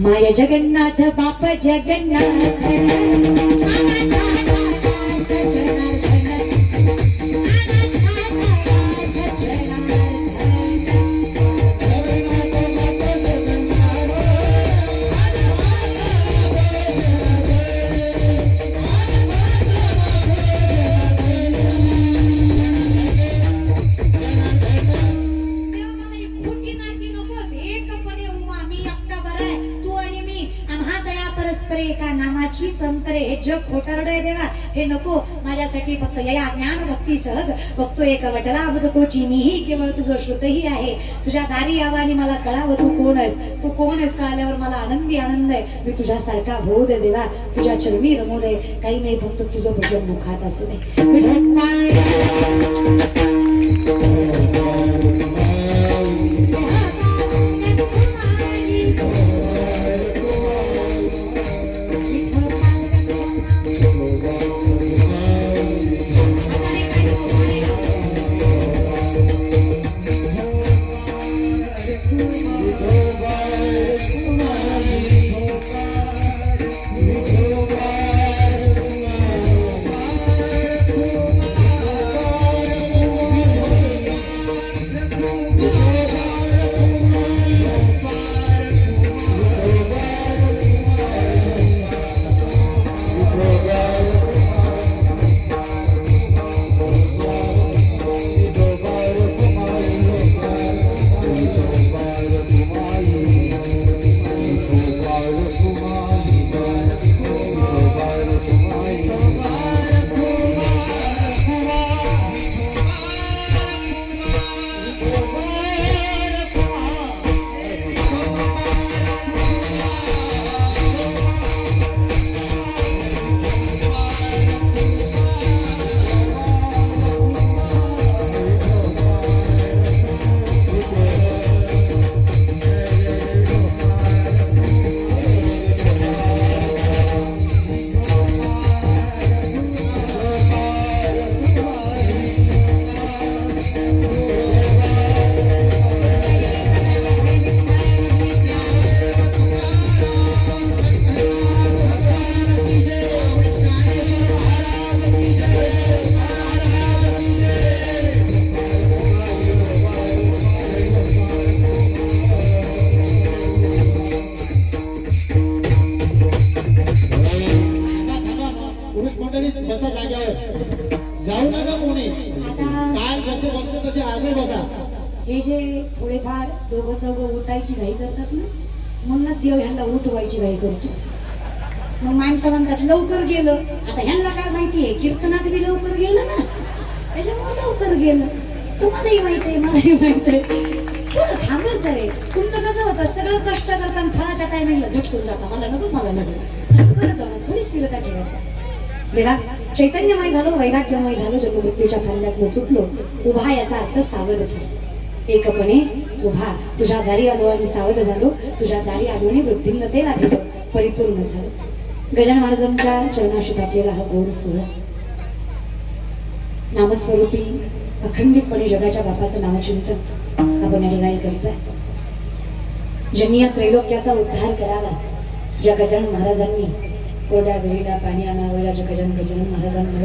माय जगन्नाथ बाप जगन्नाथ एका नामाचीच अंतरे. हे जग खोटारडे देवा, हे नको माझ्यासाठी. फक्त या ज्ञान भक्ती सहज बघतो एक वटला अबध तोची मीही केवळ तुझं श्रुतही आहे. तुझ्या दारी यावं आणि मला कळावं तू कोण आहेस. तू कोण आहेस कळाल्यावर मला आनंदी आनंद आहे. मी तुझ्यासारखा होऊ दे देवा, तुझ्या चरणी रमू दे. काही नाही, फक्त तुझं भजन मुखात असू दे. बसा जाग्यावर, जाऊ नका कोणी. काल जसे बसले तसे आजही बसा. हे जे थोडेफार दोघं चौघं उठायची घाई करतात ना, म्हणून देव ह्यांना उठवायची घाई करतो. मग माणसं म्हणतात लवकर गेलं. आता ह्यांना काय माहितीये, कीर्तनात बी लवकर गेलं ना, त्याच्यामुळे लवकर गेलं. तुम्हालाही माहित आहे, मलाही माहित आहे. थोडं थांबच रे. तुमचं कसं होतं, सगळं कष्ट करताना फळाच्या टायमिंगला झटकून जाता, मला नको मला नको असं करत जाऊ. थोडी स्थिरता ठेवायचा. देवा चैतन्यमय झालो, वैराग्यमय झालो, जन्ममृत्यूच्या फंद्यातून सुटलो. उभा याचा अर्थ सावध झालो, एकपणे उभा. तुझ्या दारी आलो आणि सावध झालो, तुझ्या दारी आलो आणि वृद्धिंगतेला गेलो, परिपूर्ण झालो. गजानन महाराजांच्या चरणाशीत आपल्याला हा गोड सोहळा नामस्वरूपी अखंडितपणे जगाच्या बापाचं नामचिंतन आपण या ठिकाणी करताय. ज्यांनी या त्रैलोक्याचा उद्धार करावा, ज्या गजानन महाराजांनी कोरड्या विहिरीला पाणी आणावं, ज्या गजानन महाराजांमुळे